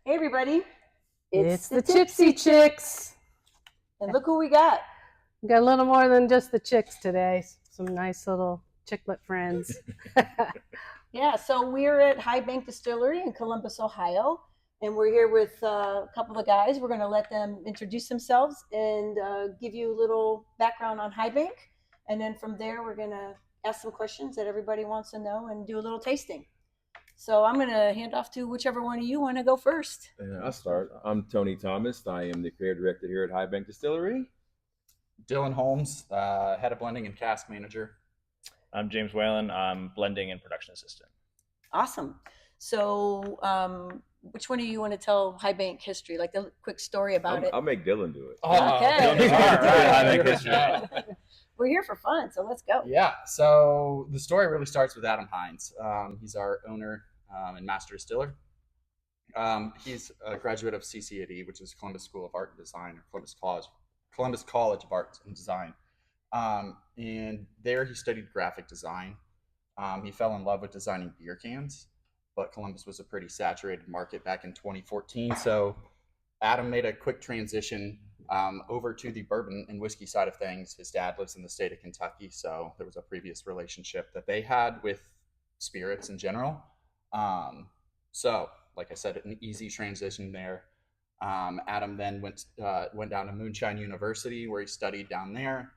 Hey everybody, It's the Tipsy Chicks. and look who we got. We got a little more than just the chicks today. Some nice little chicklet friends. Yeah, so we're at High Bank Distillery in Columbus, Ohio, and we're here with a couple of guys. We're going to let them introduce themselves and give you a little background on High Bank, and then from there we're going to ask some questions that everybody wants to know and do a little tasting. So I'm going to hand off to whichever one of you want to go first. I'll start. I'm Tony Thomas. I am the creative director here at High Bank Distillery. Dylan Holmes, head of blending and cask manager. I'm James Whalen. I'm blending and production assistant. Awesome. So which one of you want to tell High Bank history, like the quick story about it? I'll make Dylan do it. Okay. High Bank history. We're here for fun, so let's go. Yeah, so the story really starts with Adam Hines. He's our owner and master distiller. He's a graduate of CCAD, which is Columbus School of Art and Design, or Columbus College of Art and Design. And there he studied graphic design. He fell in love with designing beer cans, but Columbus was a pretty saturated market back in 2014. So Adam made a quick transition over to the bourbon and whiskey side of things. His dad lives in the state of Kentucky, so there was a previous relationship that they had with spirits in general. So, like I said, an easy transition there. Adam then went down to Moonshine University, where he studied down there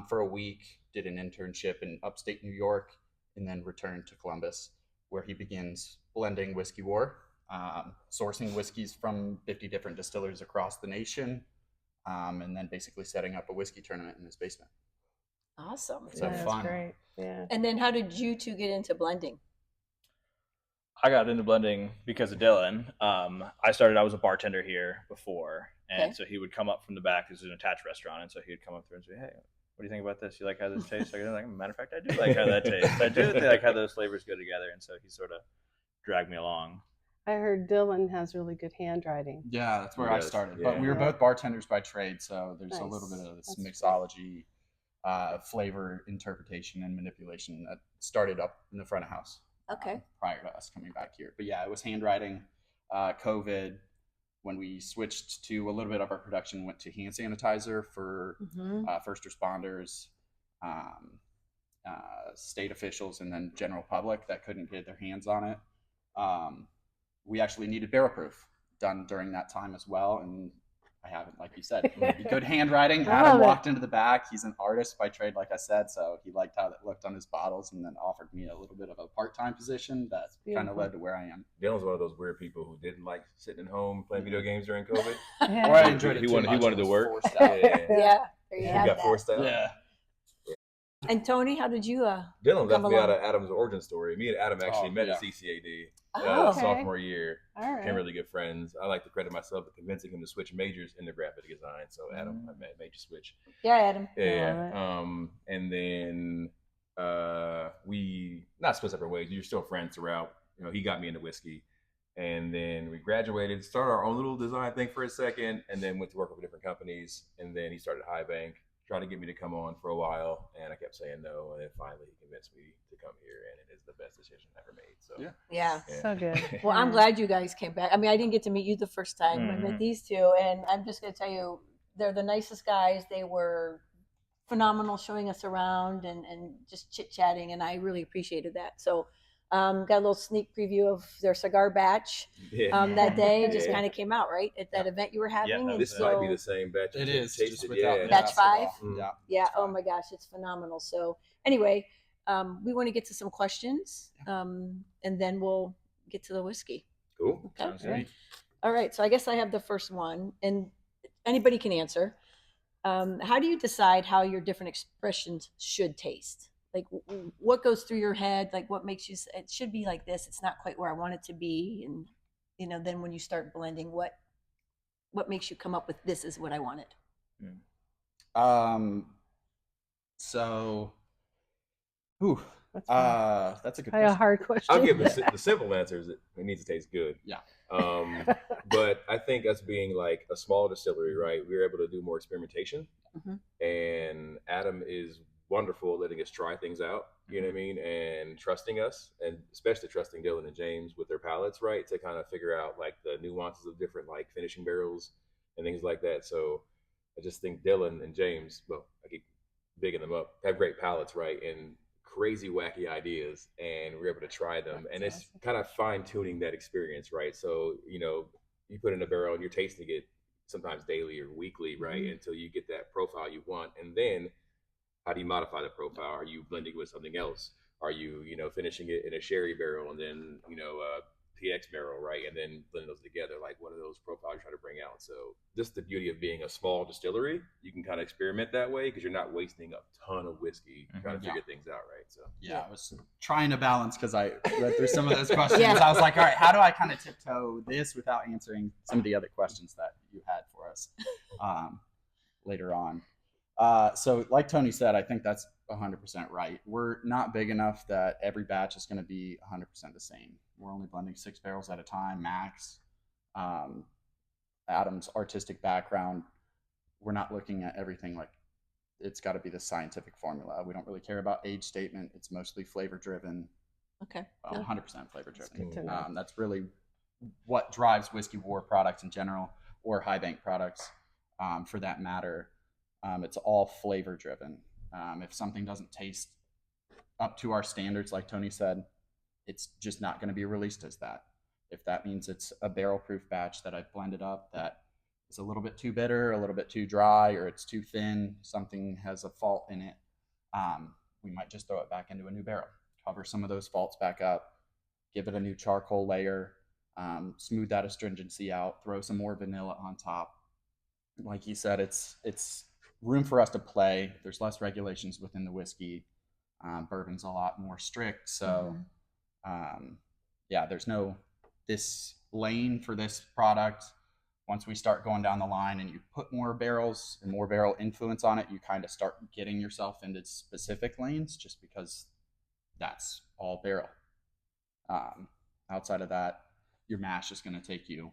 for a week, did an internship in upstate New York, and then returned to Columbus, where he begins blending Whiskey War, sourcing whiskeys from 50 different distilleries across the nation, and then basically setting up a whiskey tournament in his basement. Awesome. So That's fun. great. Yeah. And then how did you two get into blending? I got into blending because of Dylan. I was a bartender here before, and Okay. so he would come up from the back. This is an attached restaurant, and so he would come up through and say, "Hey, what do you think about this? You like how this tastes?" Like, matter of fact, I do like how that tastes. I do like how those flavors go together, and so he sort of dragged me along. I heard Dylan has really good handwriting. Yeah, that's where I Yes, started. yeah. But we were both bartenders by trade, so there's a Nice. little bit of this That's mixology, flavor interpretation and manipulation that started up in the front of house. Okay. Prior to us coming back here. But yeah, it was handwriting, COVID, when we switched to a little bit of our production, went to hand sanitizer for first responders, state officials, and then general public that couldn't get their hands on it. We actually needed barrel proof done during that time as well. And I haven't, like you said, good handwriting. I Adam love it. walked into the back. He's an artist by trade, like I said, so he liked how that looked on his bottles, and then offered me a little bit of a part-time position that kind of Beautiful. led to where I am. Dylan's one of those weird people who didn't like sitting at home playing video games during COVID. Yeah. Or I enjoyed it He too wanted- he much. wanted It to was work. forced out. Yeah. Yeah. There you He have got that. forced out. Yeah. And Tony, how did you? Dylan left Come me out along. of Adam's origin story. Me and Adam actually Oh, met yeah. at CCAD Oh, okay. sophomore year. All Became right. really good friends. I like to credit myself with convincing him to switch majors into graphic design. So Adam, I made you switch. yeah, Adam. Yeah. Love And then we not split separate ways. You're still friends throughout. You know, he got me into whiskey, and then we graduated, started our own little design thing for a second, and then went to work with different companies. And then he started High Bank, tried to get me to come on for a while, and I kept saying no. And then finally, he convinced me to come here, and it is the best decision I ever made. So Yeah. Yeah. So good. Well, I'm glad you guys came back. I mean, I didn't get to meet you the first time. I met Mhm. these two, and I'm just going to tell you, they're the nicest guys. They were phenomenal showing us around and just chit-chatting, and I really appreciated that. So got a little sneak preview of their cigar batch Yeah. that day. It just Yeah. kind of came out, right, at that event you were having. Yeah, and This so, might be the same batch. It you is. tasted. Just without the Batch basketball. 5? Yeah. yeah, That's oh fine. my gosh, it's phenomenal. So anyway, we want to get to some questions, and then we'll get to the whiskey. Cool. Okay. Sounds Yeah. good. All right, so I guess I have the first one, and anybody can answer. How do you decide how your different expressions should taste? Like, what goes through your head? Like, what makes you? It should be like this. It's not quite where I want it to be, and then when you start blending, what makes you come up with this is what I wanted? So, That's fine. that's a good Probably a question. hard question. I'll give the simple answer is that it needs to taste good. Yeah. But I think us being like a small distillery, right, we were able to do more experimentation. Mhm. And Adam is wonderful letting us try things out. You know what I mean? And trusting us, and especially trusting Dylan and James with their palates, right? To kind of figure out like the nuances of different like finishing barrels and things like that. So I just think Dylan and James, well, I keep bigging them up, have great palates, right? And crazy, wacky ideas. And we're able to try them. And That's it's awesome. kind of fine tuning that experience, right? So, you put in a barrel and you're tasting it sometimes daily or weekly, right? Until you get that profile you want. And then how do you modify the profile? Are you blending with something else? Are you, finishing it in a sherry barrel and then, a PX barrel, right? And then blending those together. Like, what are those profiles you're trying to bring out? So, just the beauty of being a small distillery, you can kind of experiment that way because you're not wasting a ton of whiskey trying to figure things out, right? So, Yeah, I was trying to balance because I read through some of those questions. Yeah. I was like, all right, how do I kind of tiptoe this without answering some of the other questions that you had for us later on? So like Tony said, I think that's 100% right. We're not big enough that every batch is going to be 100% the same. We're only blending 6 barrels at a time, max. Adam's artistic background, we're not looking at everything like it's got to be the scientific formula. We don't really care about age statement. It's mostly flavor driven. Okay. Well, 100% flavor driven. Good to know. That's really what drives Whiskey War products in general, or High Bank products for that matter. It's all flavor driven. If something doesn't taste up to our standards, like Tony said, it's just not going to be released as that. If that means it's a barrel proof batch that I've blended up that is a little bit too bitter, a little bit too dry, or it's too thin, something has a fault in it, we might just throw it back into a new barrel, cover some of those faults back up, give it a new charcoal layer, smooth that astringency out, throw some more vanilla on top. Like you said, it's room for us to play. There's less regulations within the whiskey. Bourbon's a lot more strict. So, yeah, there's no this lane for this product. Once we start going down the line and you put more barrels and more barrel influence on it, you kind of start getting yourself into specific lanes just because that's all barrel. Outside of that, your mash is going to take you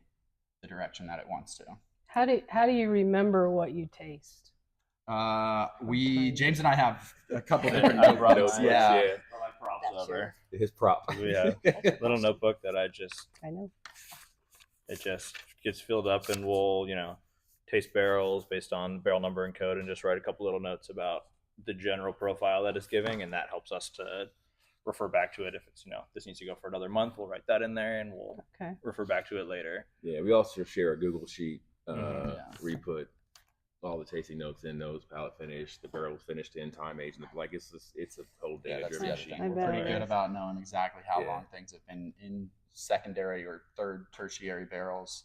the direction that it wants to. How do you remember what you taste? James and I have a couple different Notebooks, notebooks. yeah. Or my props That's over. His prop. We have a little notebook that I know. it just gets filled up, and we'll taste barrels based on barrel number and code, and just write a couple little notes about the general profile that it's giving, and that helps us to refer back to it. If it's this needs to go for another month, we'll write that in there, and we'll refer back to it later. Yeah, we also share a Google sheet Yeah. where you put all the tasting notes in those, palate finish, the barrel finished in, time age, and it's a total Yeah, data that's the driven other sheet. thing. I We're bet pretty it good is. about knowing exactly how Yeah. long things have been in secondary or third, tertiary barrels,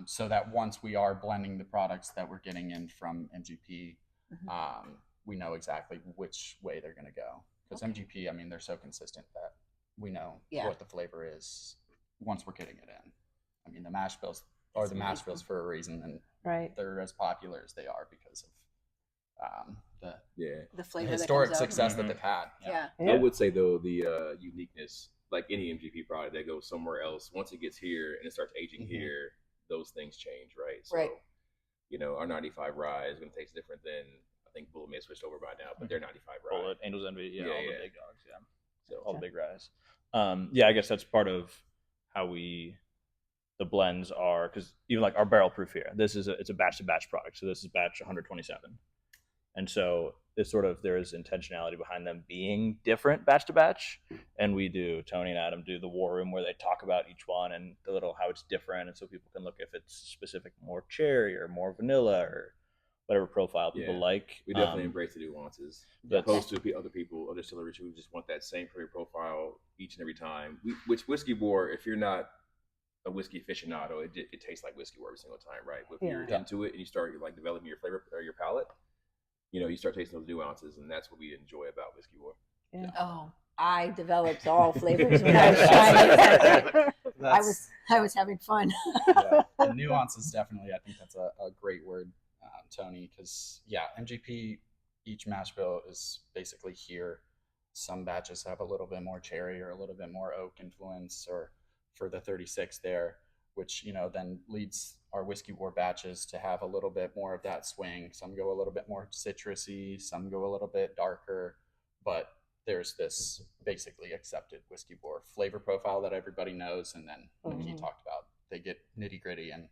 so that once we are blending the products that we're getting in from MGP, we know exactly which way they're going to go. Because MGP, I mean, they're so consistent that we know what the flavor is once we're getting it in. I mean, the mash bills are the mash bills for a reason, and Right. they're as popular as they are because of The flavor historic that comes out. success that they've had. Yeah. I would say though the uniqueness, like any MGP product that goes somewhere else, once it gets here and it starts aging here, those things change, right? So, Right. Our 95 rye is going to taste different than I think Bullet may have switched over by now, but they're 95 rye. Bullet, Angel's Envy, all the big dogs, So all the big ryes. I guess that's part of how the blends are, because even like our barrel proof here, it's a batch to batch product, so this is batch 127, and so it's there is intentionality behind them being different batch to batch, and Tony and Adam do the war room where they talk about each one and the little how it's different, and so people can look if it's specific more cherry or more vanilla or whatever profile people like. We definitely embrace the nuances, That's- opposed to other distilleries who just want that same premium profile each and every time. Which Whiskey War, if you're not a whiskey aficionado, it tastes like Whiskey War every single time, right? But if you're into it and you start developing your flavor or your palate, you start tasting those nuances, and that's what we enjoy about Whiskey War. Yeah. Oh, I developed all flavors when I was trying it. I was having fun. The nuances, definitely. I think that's a great word, Tony, because MGP, each mash bill is basically here. Some batches have a little bit more cherry or a little bit more oak influence, or for the 36 there, which then leads our Whiskey War batches to have a little bit more of that swing. Some go a little bit more citrusy, some go a little bit darker, but there's this basically accepted whiskey war flavor profile that everybody knows, and then like you talked about, they get nitty gritty and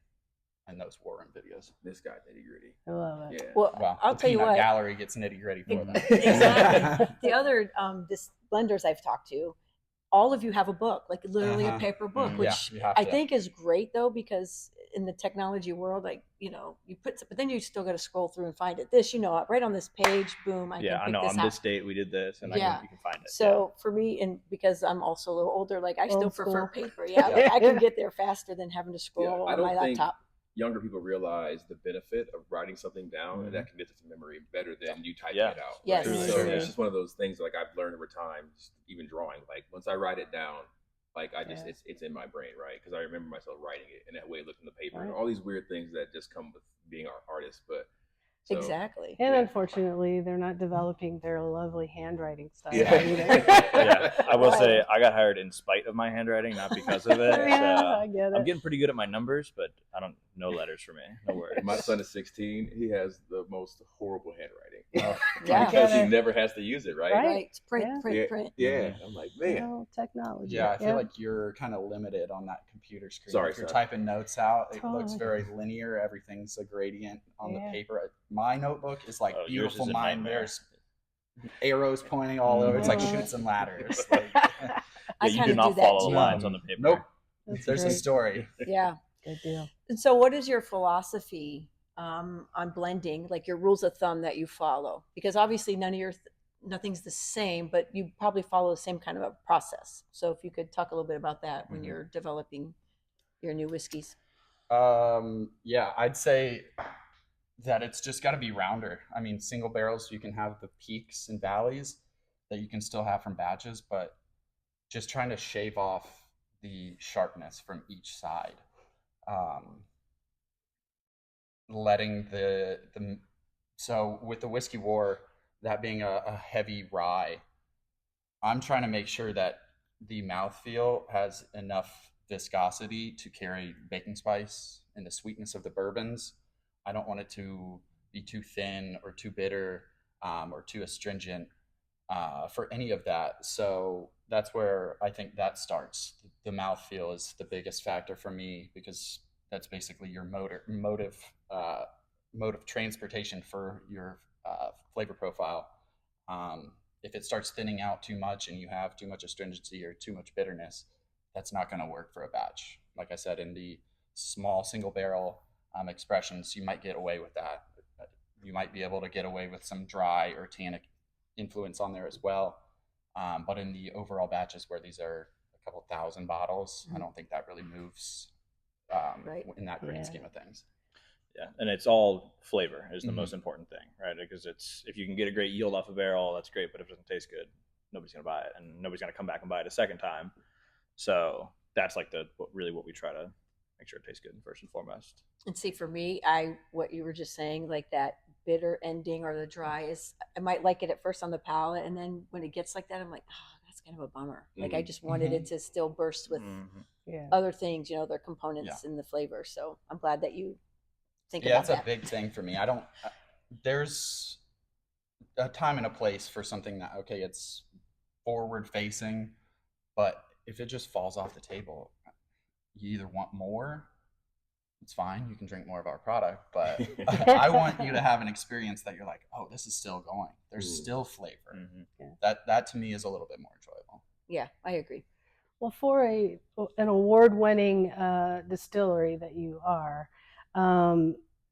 those war room videos. This guy nitty gritty. I love it. Yeah. Well, I'll the tell you peanut what. gallery gets nitty gritty for them. Exactly. The other blenders I've talked to, all of you have a book, like literally a paper book, Mhm. which Yeah, you have I to. think is great though, because in the technology world, like, you put, but then you still got to scroll through and find it. This, right on this page, boom, I Yeah, can I pick know. this On out. this date, we did this, and Yeah. you can find it. So for me, and because I'm also a little older, like I still Old prefer school. paper. Yeah, like I can get there faster than having to Yeah, scroll I on my don't think laptop. younger people realize the benefit of writing something down, and that commits it to memory better than you typing Yeah. it out. Yes. Right? Truly So agree. it's just one of those things like I've learned over time, just even drawing. Like once I write it down, like I just Yeah. it's in my brain, right? Because I remember myself writing it and that way it looked in the paper. Right. All these weird things that just come with being our artist, but so, Exactly. And Yeah. unfortunately, they're not developing their lovely handwriting style Yeah. either. Yeah, I will Right. say I got hired in spite of my handwriting, not because of it. Yeah, So I get I'm it. getting pretty good at my numbers, but I don't no letters for me, no words. My son is 16. He has the most horrible handwriting. Yeah. Because Get he it. never has to use it, right? Right. Right. Print, Yeah. print, Yeah. print. Yeah. I'm like, man. Well, technology. Yeah, I feel like you're kind of limited on that computer screen. Sorry, if you're son. typing notes out, it looks Totally. very linear. Everything's a gradient on Yeah. the paper. My notebook is like Oh, yours beautiful is a mind. nightmare. There's arrows pointing all over. It's like Mhm. chutes and ladders. Like, I Yeah, you kind do of not do that follow too. the lines on the paper. Nope. That's There's a great. story. Yeah. Good deal. And so, what is your philosophy on blending? Like your rules of thumb that you follow? Because obviously, nothing's the same, but you probably follow the same kind of a process. So, if you could talk a little bit about that when Mhm. you're developing your new whiskeys. Yeah, I'd say that it's just got to be rounder. I mean, single barrels, you can have the peaks and valleys that you can still have from batches, but just trying to shave off the sharpness from each side. Letting so with the whiskey war, that being a heavy rye, I'm trying to make sure that the mouthfeel has enough viscosity to carry baking spice and the sweetness of the bourbons. I don't want it to be too thin or too bitter or too astringent for any of that. So that's where I think that starts. The mouthfeel is the biggest factor for me because that's basically your mode of transportation for your flavor profile. If it starts thinning out too much and you have too much astringency or too much bitterness, that's not going to work for a batch. Like I said, in the small single barrel expressions, you might get away with that. You might be able to get away with some dry or tannic influence on there as well. But in the overall batches where these are a couple thousand bottles, I don't think that really moves Right. in that grand Yeah. scheme of things. Yeah, and it's all flavor is the Mhm. most important thing, right? Because it's if you can get a great yield off a barrel, that's great. But if it doesn't taste good, nobody's gonna buy it, and nobody's gonna come back and buy it a second time. So that's like what we try to make sure it tastes good first and foremost. And see, for me, what you were just saying, like that bitter ending or the dry is, I might like it at first on the palate, and then when it gets like that, I'm like, oh, that's kind of a bummer. Like I just wanted it to still burst with Yeah. other things, their components in the flavor. So I'm glad that you think Yeah, about that's that. a big thing for me. There's a time and a place for something that, okay, it's forward facing, but if it just falls off the table, you either want more, it's fine, you can drink more of our product, but I want you to have an experience that you're like, oh, this is still going. There's still flavor. Mhm. That to me is a little bit more enjoyable. Yeah, I agree. Well, for an award-winning distillery that you are,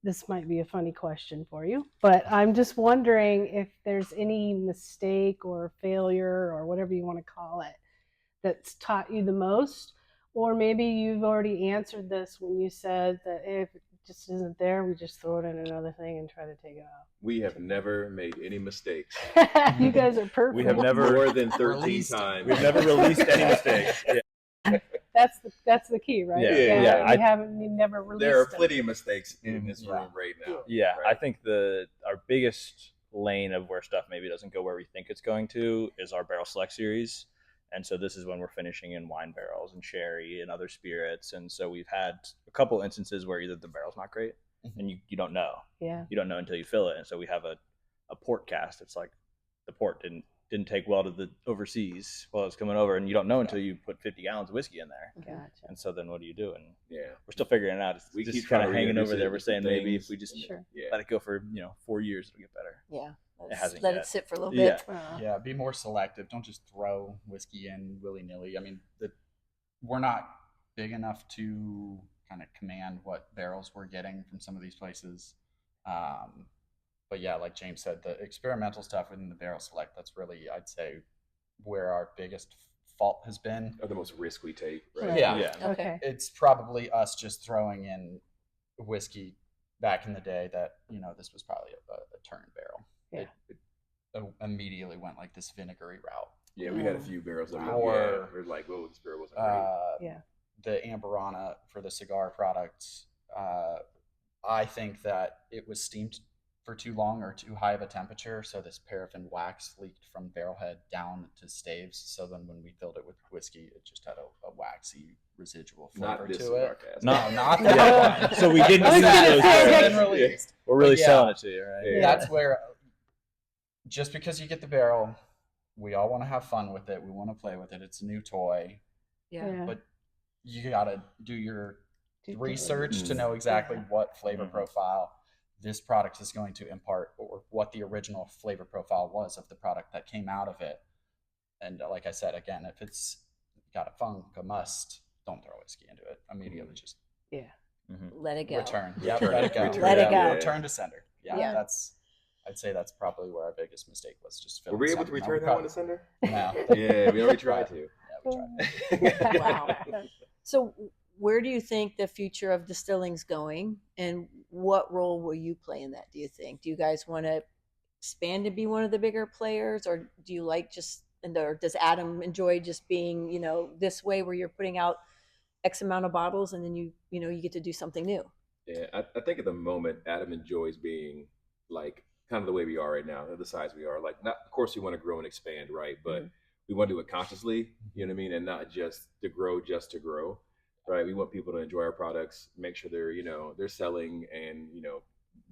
this might be a funny question for you, but I'm just wondering if there's any mistake or failure or whatever you want to call it that's taught you the most, or maybe you've already answered this when you said that if it just isn't there, we just throw it in another thing and try to take it off. We have never made any mistakes. You guys are perfect. We have never More than 13 Released. times. We've never released any mistakes. Yeah. That's the key, right? Yeah, yeah, You never released There are them. plenty of mistakes in this room right now. Yeah, right? I think our biggest lane of where stuff maybe doesn't go where we think it's going to is our barrel select series. And so this is when we're finishing in wine barrels and sherry and other spirits. And so we've had a couple instances where either the barrel's not great and you don't know. Yeah. You don't know until you fill it. And so we have a port cast. It's like the port didn't didn't take well to the overseas while it was coming over, and you don't know until you put 50 gallons of whiskey in there. Gotcha. And so then what do you do? And Yeah. we're still figuring it out. It's We just keep kind trying of to hanging reintroduce over there. it, We're saying different maybe things. if we just Sure. Yeah. let it go for 4 years, it'll get better. Yeah. hasn't Let yet. it sit for a little Yeah. bit. Yeah, be more selective. Don't just throw whiskey in willy nilly. I mean, we're not big enough to kind of command what barrels we're getting from some of these places. But yeah, like James said, the experimental stuff within the barrel select, that's really, I'd say, where our biggest fault has been. Or the most risk we take, right? Right. Yeah. Okay. It's probably us just throwing in whiskey back in the day that, this was probably a turn barrel. Yeah. It immediately went like this vinegary route. Yeah, we had a few barrels that we're like, whoa, this barrel wasn't great. Yeah. The Amberana for the cigar products, I think that it was steamed for too long or too high of a temperature, so this paraffin wax leaked from barrel head down to staves. So then when we filled it with whiskey, it just had a waxy residual flavor Not this to Cigar it. Cask. No, not No. that one. So we didn't I was use gonna those say, barrels. It's been released. We're really Yeah. selling it to you, right? Yeah. That's where, just because you get the barrel, we all want to have fun with it. We want to play with it. It's a new toy, Yeah. but you got to do your Due research to diligence. know exactly Yeah. what flavor Mhm. profile this product is going to impart, or what the original flavor profile was of the product that came out of it. And like I said, again, if it's got a funk, a must, don't throw whiskey into it. Immediately just Yeah. Let it go. return. Yeah, Return let it. it go. Return Let it Yeah, go. return to sender. Yeah, Yeah. I'd say that's probably where our biggest mistake was, just Were filling we able to something. return that one to sender? No. Yeah, we already tried to. Yeah, we tried. Wow. So, where do you think the future of distilling's going, and what role will you play in that? Do you think? Do you guys want to expand to be one of the bigger players, or do you like or does Adam enjoy just being, this way where you're putting out X amount of bottles and then you get to do something new? Yeah, I think at the moment Adam enjoys being like kind of the way we are right now, the size we are. Like, not, of course, we want to grow and expand, right? But we want to do it consciously, you know what I mean, and not just to grow, right? We want people to enjoy our products, make sure they're selling and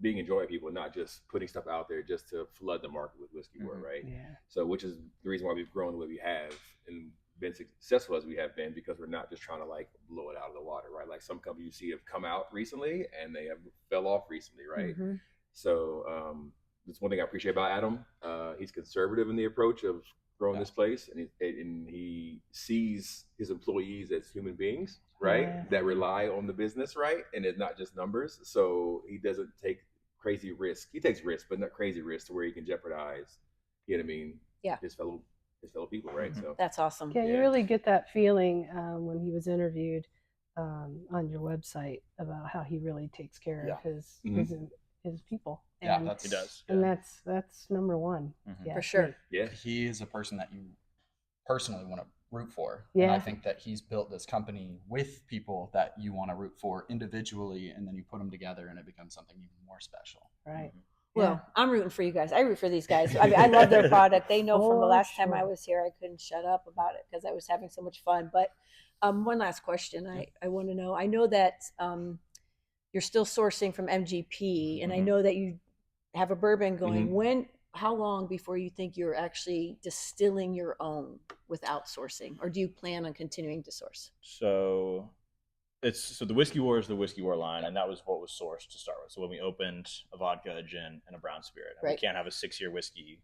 being enjoyed by people, not just putting stuff out there just to flood the market with whiskey wort, right? Yeah. So, which is the reason why we've grown the way we have and been successful as we have been, because we're not just trying to like blow it out of the water, right? Like some companies you see have come out recently and they have fell off recently, right? Mhm. So that's one thing I appreciate about Adam. He's conservative in the approach of growing this place, and he sees his employees as human beings, right? Yeah. That rely on the business, right? And it's not just numbers. So he doesn't take crazy risk. He takes risks, but not crazy risks to where he can jeopardize, you know what I mean? Yeah. His fellow people, right? So That's awesome. Yeah, you Yeah. really get that feeling when he was interviewed on your website about how he really takes care Yeah. of his Mhm. his people. Yeah, And, that's He does. and that's number one. Mhm. Yeah, For sure. yeah, he is a person that you personally want to root for. Yeah. And I think that he's built this company with people that you want to root for individually, and then you put them together and it becomes something even more special. Right. Well, I'm rooting for you guys. I root for these guys. I mean, I love their product. They know from the For last time I sure. was here, I couldn't shut up about it because I was having so much fun. But one last question I want to know. I know that you're still sourcing from MGP, and I Mhm. know that you have a bourbon going. How long before you think you're actually distilling your own with outsourcing, or do you plan on continuing to source? So the Whiskey War is the Whiskey War line, and that was what was sourced to start with. So when we opened a vodka, a gin, and a brown spirit, and Right. we can't have a 6-year whiskey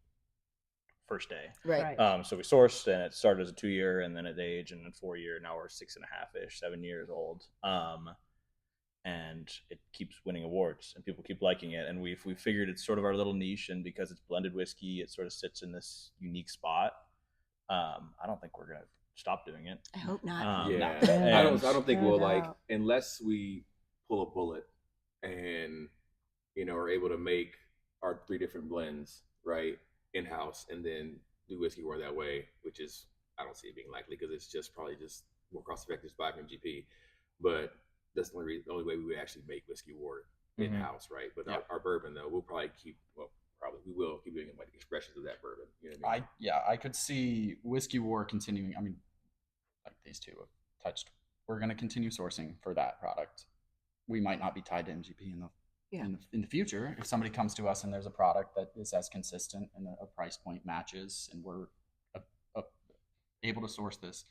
first day. Right. Right. So we sourced, and it started as a 2-year, and then it aged, and then 4-year. Now we're 6.5-ish, 7 years old. And it keeps winning awards, and people keep liking it. And we figured it's sort of our little niche, and because it's blended whiskey, it sort of sits in this unique spot. I don't think we're gonna stop doing it. I hope not. yeah. Yeah. I don't think No we'll like, doubt. unless we pull a bullet and are able to make our 3 different blends right in house and then do whiskey war that way, which is, I don't see it being likely because it's just probably just more cost effective to buy from GP. But that's the only way we would actually make whiskey war in house, right? But Yeah. our bourbon though, we will keep doing like expressions of that bourbon. You know what I mean? I could see Whiskey War continuing. I mean, like these two have touched. We're going to continue sourcing for that product. We might not be tied to MGP in the Yeah. in the future, if somebody comes to us and there's a product that is as consistent and a price point matches, and we're able to source this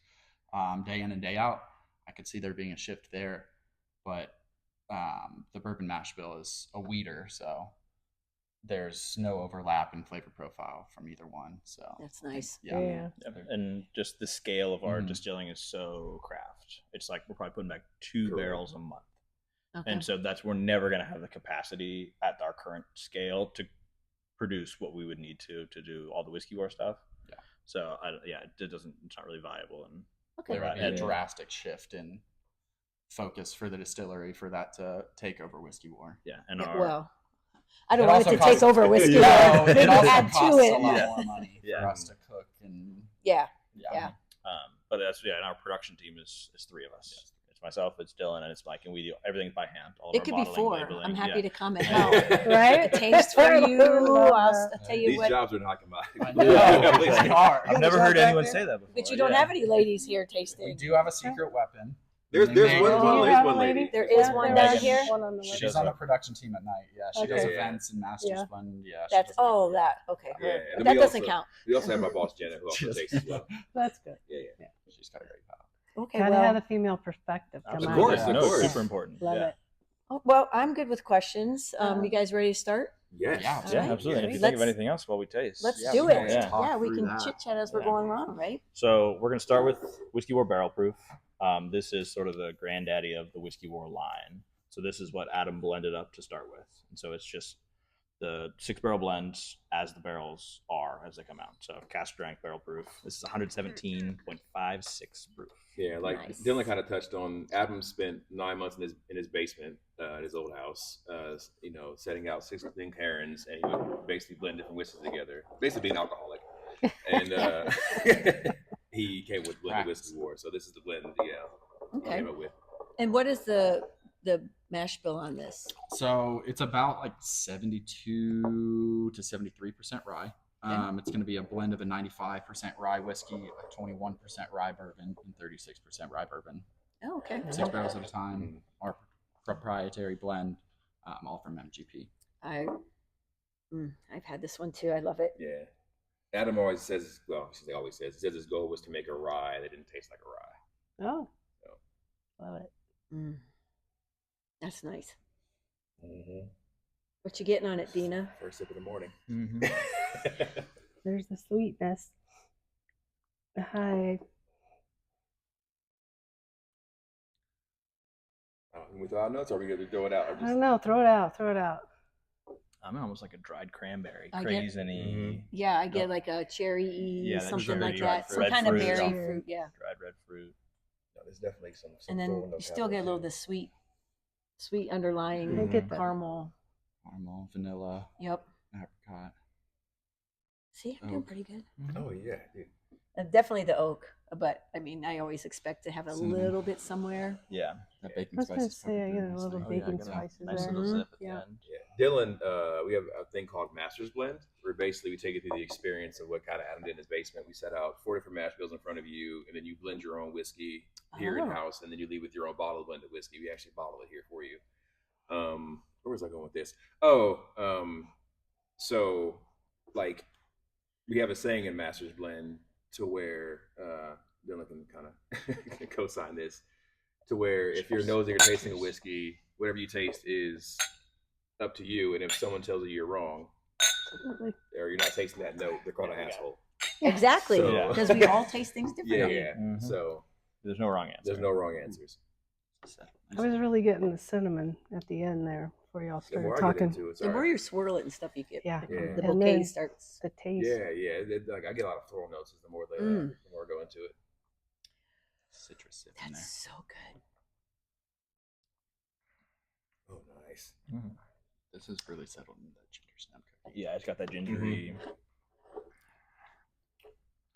day in and day out, I could see there being a shift there. But the bourbon mash bill is a weeder, so there's no overlap in flavor profile from either one. So That's nice. Yeah. And just the scale of our Mhm. distilling is so craft. It's like we're probably putting back 2 Correct. barrels a month. Okay. And so we're never going to have the capacity at our current scale to produce what we would need to do all the whiskey war stuff. Yeah. So it's not really viable. And Okay. there would be a And- drastic shift in focus for the distillery for that to take over whiskey war. yeah, and Yeah, our well, I don't It want it also to take costs- over whiskey. Yeah. War. No, it Maybe also add to costs a it. lot Yeah. more money Yeah. for us to cook and Yeah. yeah. but and our production team is 3 of us. It's myself, it's Dylan, and it's Mike, and we do everything by hand. All of It our could be bottling, 4. labeling, I'm happy yeah. to come and help. Right? Taste for you. I'll tell you These what. jobs are not combined. I know, they are. I've never heard anyone say that before. But you don't yeah. have any ladies here We tasting. do have a secret weapon. There's They make- one Do you there's have one a lady. There There's is one one lady. down here? One on the She's does on the what? production team at night. Yeah, she does Okay. events and masters Yeah. blend. Yeah, she That's does that. Okay. Yeah, and But then that we doesn't also- count. We also have my boss Janet, who also She does. takes as well. That's good. Yeah. She's got a great palate. Okay. Gotta Well, have a female perspective. Come Absolutely. on. course, Yeah, of no, course. super important. Love yeah. it. well, I'm good with questions. Uh-huh. You guys ready to start? Yes. Yeah. Yeah, Alright. absolutely. And if you Let's- think of anything else while we taste, Let's Yeah, do we it. can Yeah. talk Yeah, we through can that. chit chat as we're Yeah. going on, right? So we're going to start with Whiskey War Barrel Proof. This is sort of the granddaddy of the Whiskey War line. So this is what Adam blended up to start with. And so it's just the 6-barrel blends as the barrels are as they come out. So cask strength barrel proof. This is 117.56 proof. Yeah, like Nice. Dylan kind of touched on. Adam spent 9 months in his basement in his old house, setting out 6 different cairns, and he would basically blend different whiskeys together, basically being an alcoholic. And he came with blended whiskey war. So this is the blend, he Okay. came up with. And what is the mash bill on this? So it's about like 72 to 73% rye. It's going to be a blend of a 95% rye whiskey, a 21% rye bourbon, and 36% rye bourbon. Oh, okay. 6 barrels at a time. Our proprietary blend, all from MGP. I've had this one too. I love it. Yeah. Adam always says, he says his goal was to make a rye that didn't taste like a rye. Oh. So. Love it. That's nice. Mm-hmm. What you getting on it, Dina? First sip of the morning. Mm-hmm. There's the sweetness. Hi. Can we throw out notes, or are we going to throw it out? Or I just... don't know. Throw it out. Throw it out. I'm almost like a dried cranberry, I get- craisiny, Yeah, I get like a cherry, Yeah, that something cherry, like dried that. Some red kind of fruit. berry Yeah. fruit. Yeah. dried red fruit. No, there's definitely some And then floral you notes still out get a there, little too. the sweet underlying I get that. caramel. Caramel, vanilla, Yep. apricot. See, I'm doing Oak. pretty good. Oh yeah, dude. Definitely the oak, but I mean, I always expect to have a Cinnamon. little bit somewhere. Yeah. That baking I was spice gonna is say, I get a little Oh, yeah, baking got a spices nice there. little zip at Yeah. the end. Yeah, Dylan, we have a thing called Master's Blend, where basically we take you through the experience of what kind of Adam did in his basement. We set out 4 different mash bills in front of you, and then you blend your own whiskey here in Oh. house, and then you leave with your own bottle of blended whiskey. We actually bottle it here for you. Where was I going with this? So like we have a saying in Master's Blend to where Dylan can kind of co-sign this, to where if you're nosing or tasting a whiskey, whatever you taste is up to you, and if someone tells you you're wrong Absolutely. or you're not tasting that note, they're called an asshole. Exactly, So- because we all taste things Yeah, differently. yeah. Mhm. So There's no wrong answer. there's no wrong answers. I was really getting the cinnamon at the end there before y'all The more started I get talking. into it, it's The all more right. you swirl it and stuff, you get Yeah. the Yeah. And bouquet then starts. the taste. Yeah. Like I get a lot of floral notes the more the more I go into it. Citrus sip in there. That's so good. Oh, nice. Mhm. This is really settled in the ginger snap cookie. Yeah, it's got that gingery.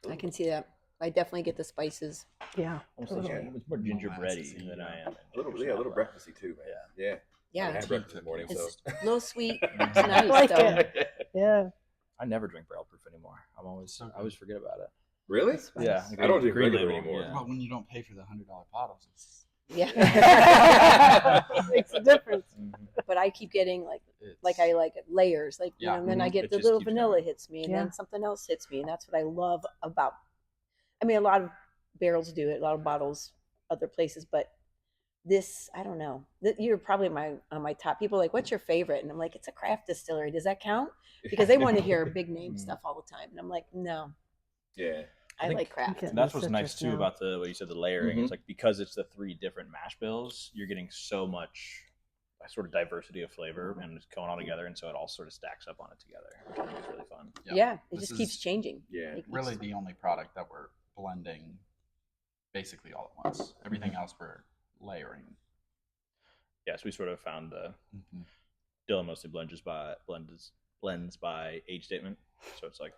I can see that. I definitely get the spices. Yeah. Almost Totally. like, it's more gingerbready Molasses-y, than I am. A little breakfasty too, man. Yeah. I Yeah, had breakfast this morning, so it's a little sweet. It's Mhm. nice like though. it. Yeah. I never drink barrel proof anymore. I always forget about it. really? That's nice. Yeah, I don't drink green regular label, anymore. yeah. But when you don't pay for the $100 bottles, it's Yeah. Makes a difference. But I keep getting It's, I like it, layers, Yeah. and then I Mhm. get It the just little keeps vanilla going. hits me, and Yeah. then something else hits me, and that's what I love about. I mean, a lot of barrels do it, a lot of bottles, other places, but this, I don't know. You're probably on my top. People are like, what's your favorite? And I'm like, it's a craft distillery. Does that count? Because they want to hear big name stuff all the time, and I'm like, no, Yeah. I think like craft. Okay. And that's The what's nice citrus too now. about the what you said, the layering. Mhm. It's like because it's the 3 different mash bills, you're getting so much sort of diversity of flavor and it's going all together, and so it all sort of stacks up on it together, which I think is really fun. Yeah, it This just keeps is changing. Yeah. It keeps- really the only product that we're blending basically all at once. Everything else we're layering. Yes, we sort of found the Mhm. Dylan mostly blends by age statement, so it's like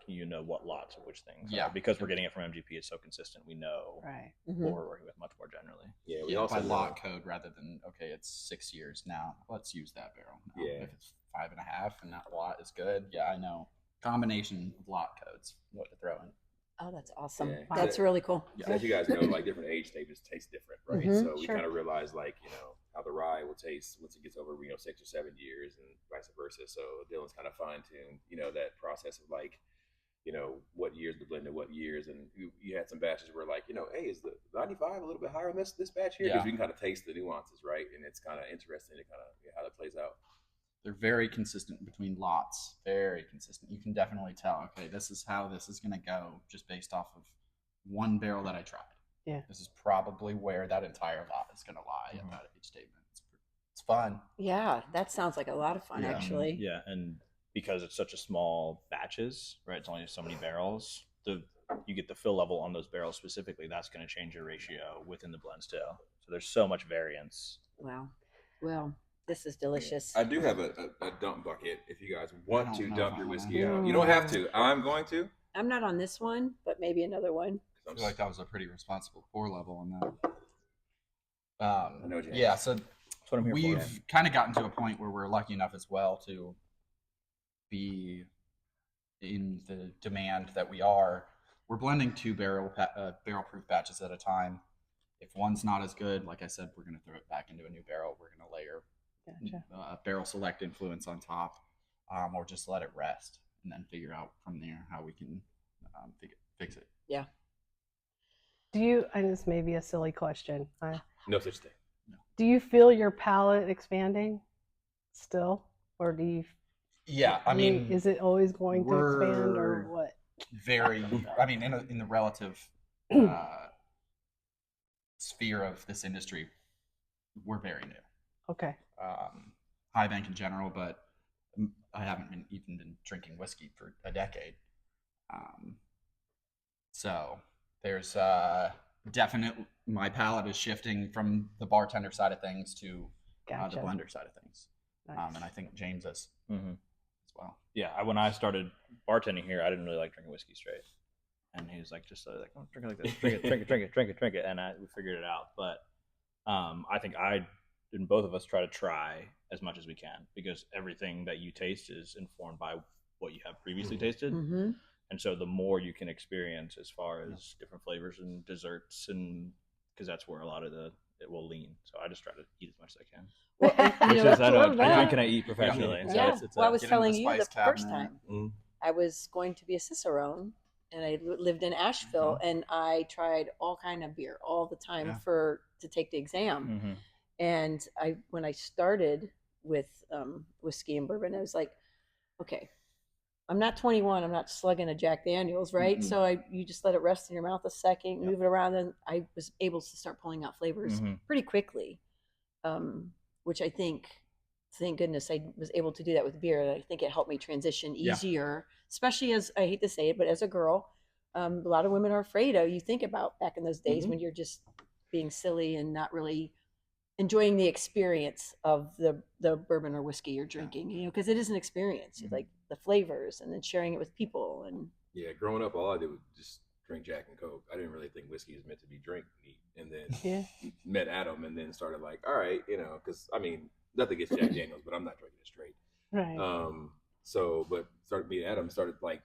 what lots of which things. Yeah. Because we're getting it from MGP, it's so consistent. We know Right. what Mhm. we're working with much more generally. Yeah. We Yeah, also by know- lot code rather than okay, it's 6 years now. Let's use that barrel. Now, Yeah. If it's 5.5 and that lot is good, yeah, I know. Combination of lot codes, what to throw in. Oh, that's awesome. Yeah. That's really cool. So as you guys know, like different age stages taste different, right? Mhm, So we sure. kind of realize like, how the rye will taste once it gets over, 6 or 7 years and vice versa. So Dylan's kind of fine tuned, that process of like, what years to blend in what years. And you had some batches where like, hey, is the 95 a little bit higher on this batch here? Because Yeah. you can kind of taste the nuances, right? And it's kind of interesting to kind of how that plays out. They're very consistent between lots. Very consistent. You can definitely tell, okay, this is how this is going to go just based off of one barrel that I tried. Yeah. This is probably where that entire lot is going to lie Mhm. at that age statement. It's fun. Yeah, that sounds like a lot of fun, Yeah. actually. Yeah, and because it's such a small batches, right? It's only so many barrels. You get the fill level on those barrels specifically. That's going to change your ratio within the blends too. So there's so much variance. Wow. Well, this is delicious. I do have a dump bucket if you guys want I to don't know dump if your I whiskey wanna. out. You don't have to. I'm going to. I'm not on this one, but maybe another one. I feel like that was a pretty responsible pour level on that. I know, James. Yeah, so That's what I'm here for. we've kind of gotten to a point where we're lucky enough as well to be in the demand that we are. We're blending 2 barrel proof batches at a time. If one's not as good, like I said, we're going to throw it back into a new barrel. We're going to layer Gotcha. barrel select influence on top, or just let it rest and then figure out from there how we can fix it. Yeah. Do you? And this may be a silly question. No such thing. Do you feel your palate expanding still, or do you? Yeah, I mean, is it always going to expand, or we're what? very, I mean, in the relative sphere of this industry, we're very new. Okay. High Bank in general, but I haven't even been drinking whiskey for a decade. So there's definite, my palate is shifting from the bartender side of things to Gotcha. the blender side of things. Nice. And I think James is Mm-hmm. as well. Yeah, when I started bartending here, I didn't really like drinking whiskey straight, and he was like, "Just like, oh, drink it like this, drink it, drink it," and we figured it out. But I think I and both of us try to try as much as we can because everything that you taste is informed by what you have previously tasted, Mm-hmm. and so the more you can experience as far as different flavors and desserts, and because that's where a lot of it will lean. So I just try to eat as much as I can. Well, and, Which is, I know, love I that. drink and I eat professionally. So Yeah. it's Well, I was get into telling the you the spice first cabinet. time Mm. I was going to be a cicerone, and I lived in Asheville, and I tried all kind of beer all the time Yeah. to take the exam. Mhm. And when I started with whiskey and bourbon, I was like, okay, I'm not 21. I'm not slugging a Jack Daniels, right? Mhm. So you just let it rest in your mouth a second, Yep. move it around, and I was able to start pulling out flavors Mhm. pretty quickly, which I think, thank goodness, I was able to do that with beer. And I think it helped me transition Yeah. easier, especially as I hate to say it, but as a girl, a lot of women are afraid of. You think about back in those days Mhm. when you're just being silly and not really enjoying the experience of the bourbon or whiskey you're drinking, because it is an experience. Mhm. Like the flavors, and then sharing it with people. And Yeah, growing up, all I did was just drink Jack and Coke. I didn't really think whiskey was meant to be drink neat. And then Yeah. met Adam, and then started like, all right, because I mean, nothing against Jack Daniels, but I'm not drinking it straight. Right. But started meeting Adam, started like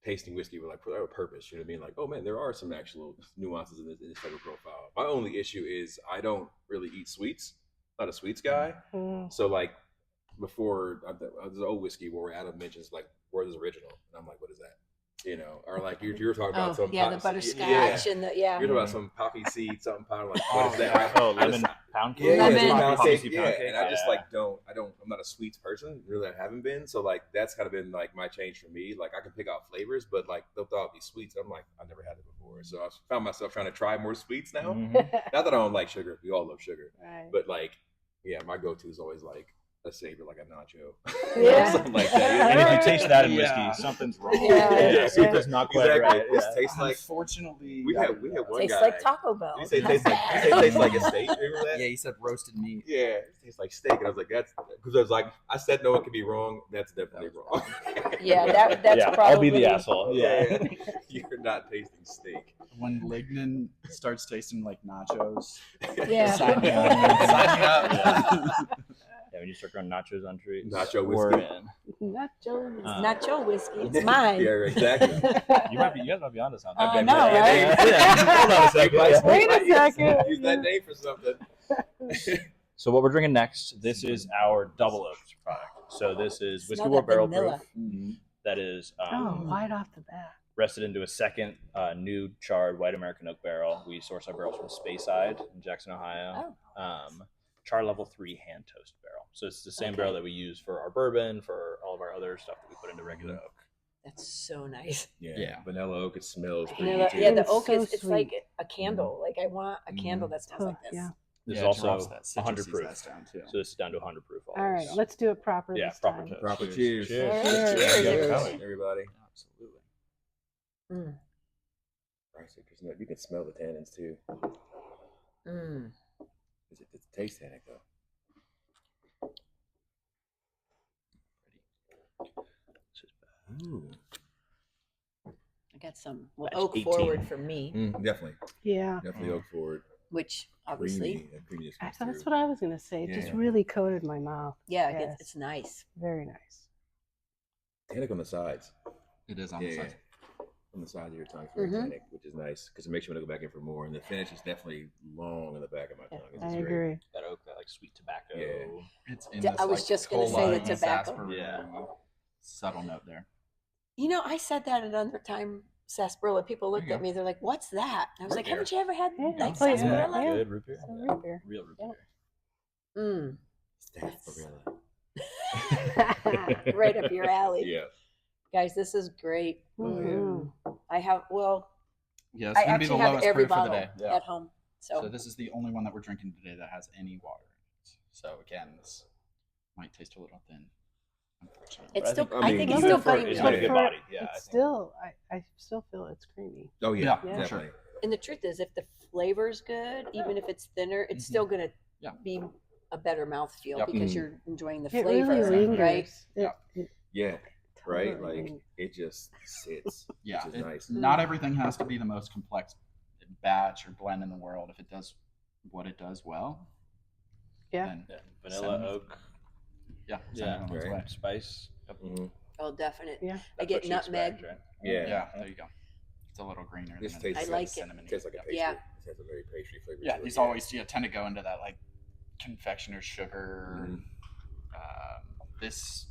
tasting whiskey with like for a purpose. You know what I mean? Like, oh man, there are some actual nuances in this flavor profile. My only issue is I don't really eat sweets. Not a sweets guy. Mm. So like before, there's an old whiskey where Adam mentions like word is original, and I'm like, what is that? You know, or like you're talking about Oh, some yeah, the butterscotch and the yeah. You're talking about some poppy seed, something powder. Like, what is that? Oh, I lemon just- pound cake. Yeah, Lemon. it's pound Poppy cake. seed Yeah, pound cake. and I just Yeah. like I'm not a sweets person. Really, I haven't been. So like that's kind of been like my change for me. Like I can pick out flavors, but like they'll thought be sweets. I'm like I've never had it before. So I found myself trying to try more sweets now. Mhm. Not that I don't like sugar. We all love sugar, Right. but like yeah, my go-to is always like a savor, like a nacho, Yeah. something like that. And if you taste that in Yeah. whiskey, something's wrong. Yeah. Something's not quite Exactly. right. This Yeah. tastes like Unfortunately, we had one Tastes guy. like Taco Bell. Did he say it How's tastes like that? he said it tastes like a steak? Remember that? Yeah, he said roasted meat. Yeah, it tastes like steak, and I was like, "That's," because I was like, I said no, it could be wrong. That's definitely wrong. Yeah, that's Yeah, probably I'll be the asshole. Yeah. You're not tasting steak. When lignin starts tasting like nachos, Yeah. sign me up. Sign me up. Yeah, when you start throwing nachos on trees, Nacho we're whiskey. in. Nachos. Uh, Not your whiskey. It's mine. Yeah, exactly. You guys might be onto something. I bet know, that- right? Yeah. Hold on a second. Yeah. Wait a second. Use that name for something. So what we're drinking next, this is our double oaked product. So this is Whiskey Smell War that Barrel vanilla. Proof. That is Oh, right off the bat. rested into a second new charred white American oak barrel. We source our barrels from Speyside in Jackson, Ohio. Char level 3 hand toast barrel. So it's the same Okay. barrel that we use for our bourbon, for all of our other stuff that we put into regular oak. That's so nice. Yeah, vanilla oak. It smells pretty Vanilla, good. yeah, the It's oak so is it's sweet. like a candle. Like I want a candle that smells like this. Yeah. This Yeah, is it also drops that 100 citrusy proof. zest down, too. So this is down to 100 proof. All right, always. let's do it proper Yeah, this proper time. toast. Proper Cheers. cheers. Cheers. Cheers. Cheers. Everybody. Absolutely. Mm. Right, so you can smell the tannins too. Mm. It's a taste tannic though. Ooh. I got some That's oak 18. forward for me, Definitely, Yeah. definitely oak forward. which obviously, Creamy, that creaminess comes That's through. what I was going to say. It just Yeah. really coated my mouth. yeah, Yes. it's nice. Very nice. Tannic on the sides. It is on the side. On the sides of your tongue, it's very Mhm. tannic, which is nice because it makes you want to go back in for more. And the finish is definitely long in the back of my tongue. It's I just agree. That oak, that like sweet tobacco. Yeah. It's in Yeah, this, I was like, just gonna say the cola-y, tobacco. sarsaparilla, Yeah. subtle note there. You know, I said that another time, sarsaparilla. People looked you at me. They're like, "What's that?" And I was Root like, beer. "Haven't you ever had Yeah, like that's like- sarsaparilla?" yeah. Good root beer. So Yeah. root beer. Real root Yeah. beer. sarsaparilla. Right up your alley, Yeah. guys. This is great. Mhm. I have Yeah, it's I going to be the actually have lowest every proof for the bottle day. Yeah. at home. So, So this is the only one that we're drinking today that has any water in it. So again, this might taste a little thin, unfortunately. it's I still. think- I I think mean, it's even still for- creamy. It's got a good For- body. Yeah. I It's think. still, I still feel it's creamy. Oh yeah, Yeah, definitely. And the truth is, if the flavor's good, even if it's thinner, it's Mhm. still gonna Yeah. be a better mouthfeel Yep. because Mhm. you're enjoying the It flavor, really lingers. right? It- it Yeah, right. totally Like lingers. it just sits. Yeah, which is nice. not everything has to be the most complex batch or blend in the world. If it does what it does well, Yeah. then Yeah. Vanilla, Cinnamon. oak, yeah, yeah, cinnamon one's right. way. spice. Mhm. Oh, definite. Yeah. I That's get what you nutmeg. expect, right? Yeah. Yeah, there you go. It's a little greener. This than tastes I the like it. cinnamon. Tastes like a pastry. Yeah. It has a very pastry flavor. Yeah, to it. these always tend to go into that like confectioner sugar. Mhm. This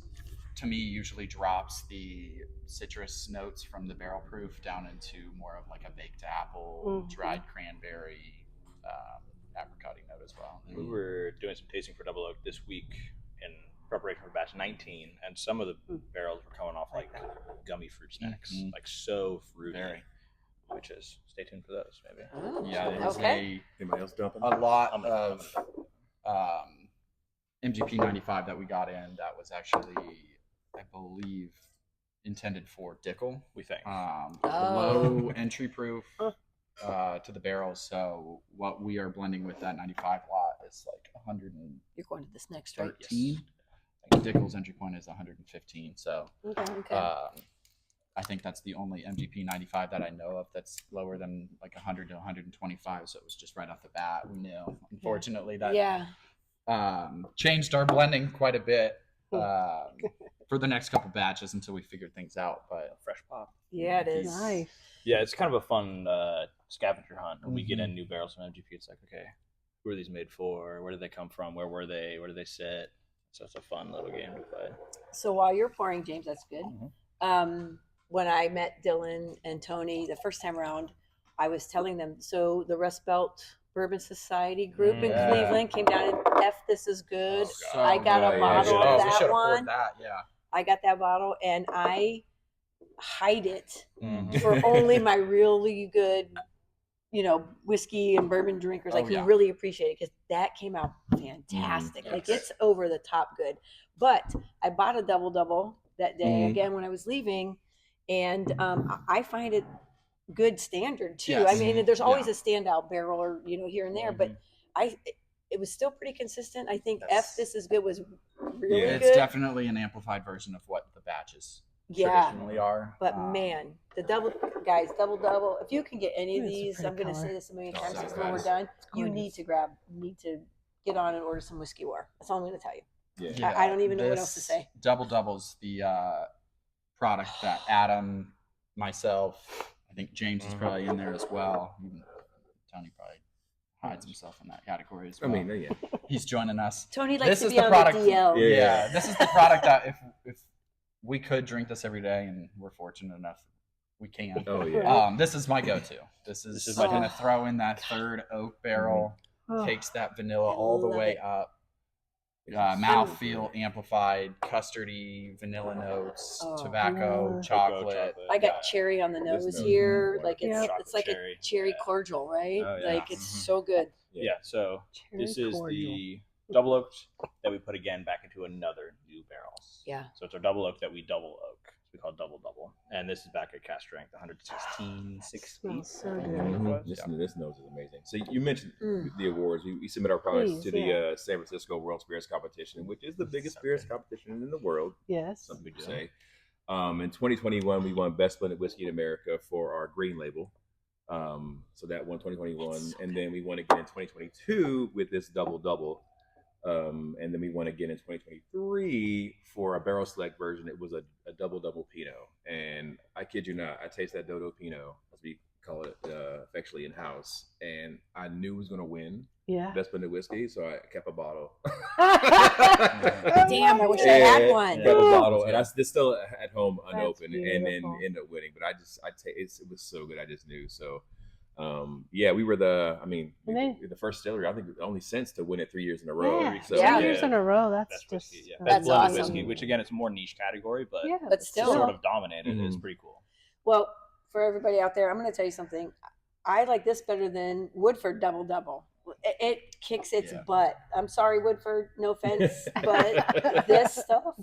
to me usually drops the citrus notes from the barrel proof down into more of like a baked apple, Mhm. dried cranberry, apricot note as well. We were doing some tasting for double oak this week in preparation for batch 19, and some of the barrels were coming off like gummy fruit snacks, Mhm. like so fruity. Very. Which is, stay tuned for those maybe. Oh, Yeah, there's okay. Anybody else dumping? a lot I'm of MGP 95 that we got in that was actually, I believe, intended for Dickel. We think. Oh. Low entry proof to the barrels. So what we are blending with that 95 lot is like 113. You're going to this next, right? Dickel's entry point is 115. So Okay. Okay. I think that's the only MGP 95 that I know of that's lower than like 100 to 125. So it was just right off the bat. We knew. Unfortunately, that Yeah. changed our blending quite a bit. for the next couple batches until we figured things out. But Fresh pop. Yeah, it is. Nice. Yeah, it's kind of a fun scavenger hunt. When we get in new barrels from MGP, it's like, okay, who are these made for? Where did they come from? Where were they? Where did they sit? So it's a fun little game to play. So while you're pouring, James, that's good. Mhm. When I met Dylan and Tony the first time around, I was telling them, so the Rust Belt Bourbon Society group in Yeah. Cleveland came down and This is good. So I got a good. bottle Yeah, of we that should have one. poured that. Yeah. I got that bottle and I hide it Mhm. for only my really good, whiskey and bourbon drinkers. Like, Oh, he yeah. really appreciated it because that came out fantastic. Mhm. Like, Yes. it's over the top good. But I bought a double that day again when I was leaving, and I find it good standard too. Yes. I mean, there's always Yeah. a standout barrel or here and there, but it was still pretty consistent. I think Yes. This is good was really Yeah, It's good. definitely an amplified version of what the batches traditionally are. But man, the double if you can get any of It's a these, pretty I'm going to color. say this a million Oh, times so because when we're good. done, you gorgeous. need to get on and order some Whiskey War. That's all I'm going to tell you. Yeah. I don't even know what else to this say. Double's the product that Adam, myself, I think James is probably in there as well. Even Tony probably hides himself in that category as I well. mean, yeah. He's joining us. Tony likes This to is be the on product. the DL. Yeah. This is the product that if we could drink this every day, and we're fortunate enough we can. Oh yeah. This is my go-to. This is my going to go-to. throw in that third oak barrel, Oh, takes that vanilla I all the love way it. up. Mouthfeel amplified, custardy, vanilla notes, Oh. tobacco, Vanilla. chocolate. I got cherry on the This nose nose here. is Like wonderful. it's like Chocolate a cherry yeah. cordial, right? Oh, yeah. Like it's Mhm. so good. Yeah, so cherry this is cordial. the double oak that we put again back into another new barrel. Yeah. So it's our double oak that we double oak. We call it double. And this is back at cask strength, 116, 6, Smells so I think good. it was. This nose is amazing. So you mentioned Mm. the awards. We submit our products Please, to the yeah. San Francisco World Spirits Competition, which is the biggest spirits competition in the world. Yes. Some people say. In 2021, we won Best Blended Whiskey in America for our green label. So that won 2021, So and then we won again in 2022 with this double. And then we won again in 2023 for a barrel select version. It was a double Pinot, and I kid you not, I taste that Dodo Pinot, as we call it affectionately in house, and I knew it was going to win Yeah. Best Blended Whiskey, so I kept a bottle. Damn, I wish I had one. Kept a bottle, and it's still at home unopened, and then beautiful. ended up winning. But it was so good, I just knew. So, we were the first distillery, I think, only since to win it 3 years in a row. Yeah. So, 3 years in a row. That's Best just whiskey, yeah. That's Best blended awesome. whiskey, which again, it's a more niche category, but yeah, But to still. sort of dominate it is Mhm. pretty cool. Well, for everybody out there, I'm going to tell you something. I like this better than Woodford double. It kicks its Yeah. butt. I'm sorry, Woodford. No offense, but this stuff,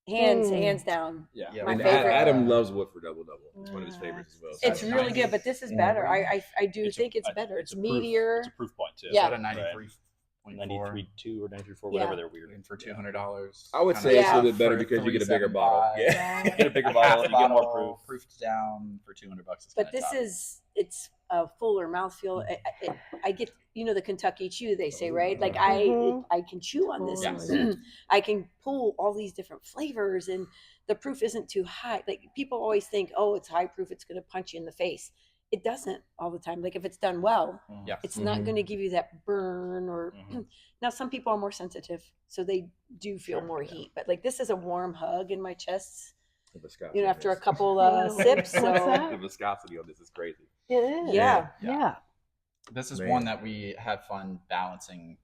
hands down. Yeah. Yeah, My and favorite. Adam loves Woodford Double. It's one of his favorites as well. So It's really good, but this is better. I do think it's better. It's meatier. It's a proof point too. Yeah. At a 93.4. 93.2 or 93.4, Yeah. whatever they're weird. And for $200. I would kinda say it's a Yeah. little bit better for because you get a bigger bottle. 375. Yeah. You get a bigger A bottle, half you get more bottle, proof. proofed down for $200. Is But kinda this tough. it's a fuller mouthfeel. I get the Kentucky chew they say, right? Like Mhm. I can chew on this. Totally. I can pull all these different flavors, and the proof isn't too high. Like people always think, oh, it's high proof, it's going to punch you in the face. It doesn't all the time. Like if it's done well, Yeah. it's not Mhm. going to give you that burn or. Mhm. Now some people are more sensitive, so they do feel Sure, more yeah. heat. But like this is a warm hug in my chest. The viscosity After a on this. couple What's sips. So that? The viscosity on this is crazy. It is. Yeah. Yeah. This is Man. one that we had fun balancing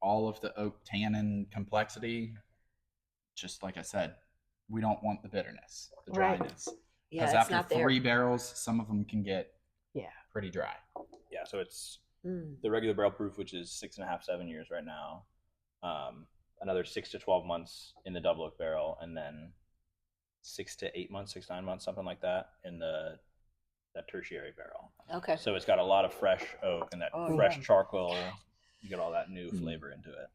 all of the oak tannin complexity. Just like I said, we don't want the bitterness, the Right. dryness. yeah, Because it's after not there. 3 barrels, some of them can get Yeah. pretty dry. Yeah, so it's Mm. the regular barrel proof, which is 6.5, 7 years right now. Another 6 to 12 months in the double oak barrel, and then 6 to 8 months, 9 months, something like that in that tertiary barrel. Okay. So it's got a lot of fresh oak and that Oh, fresh yeah. charcoal. You get all that new Mhm. flavor into it.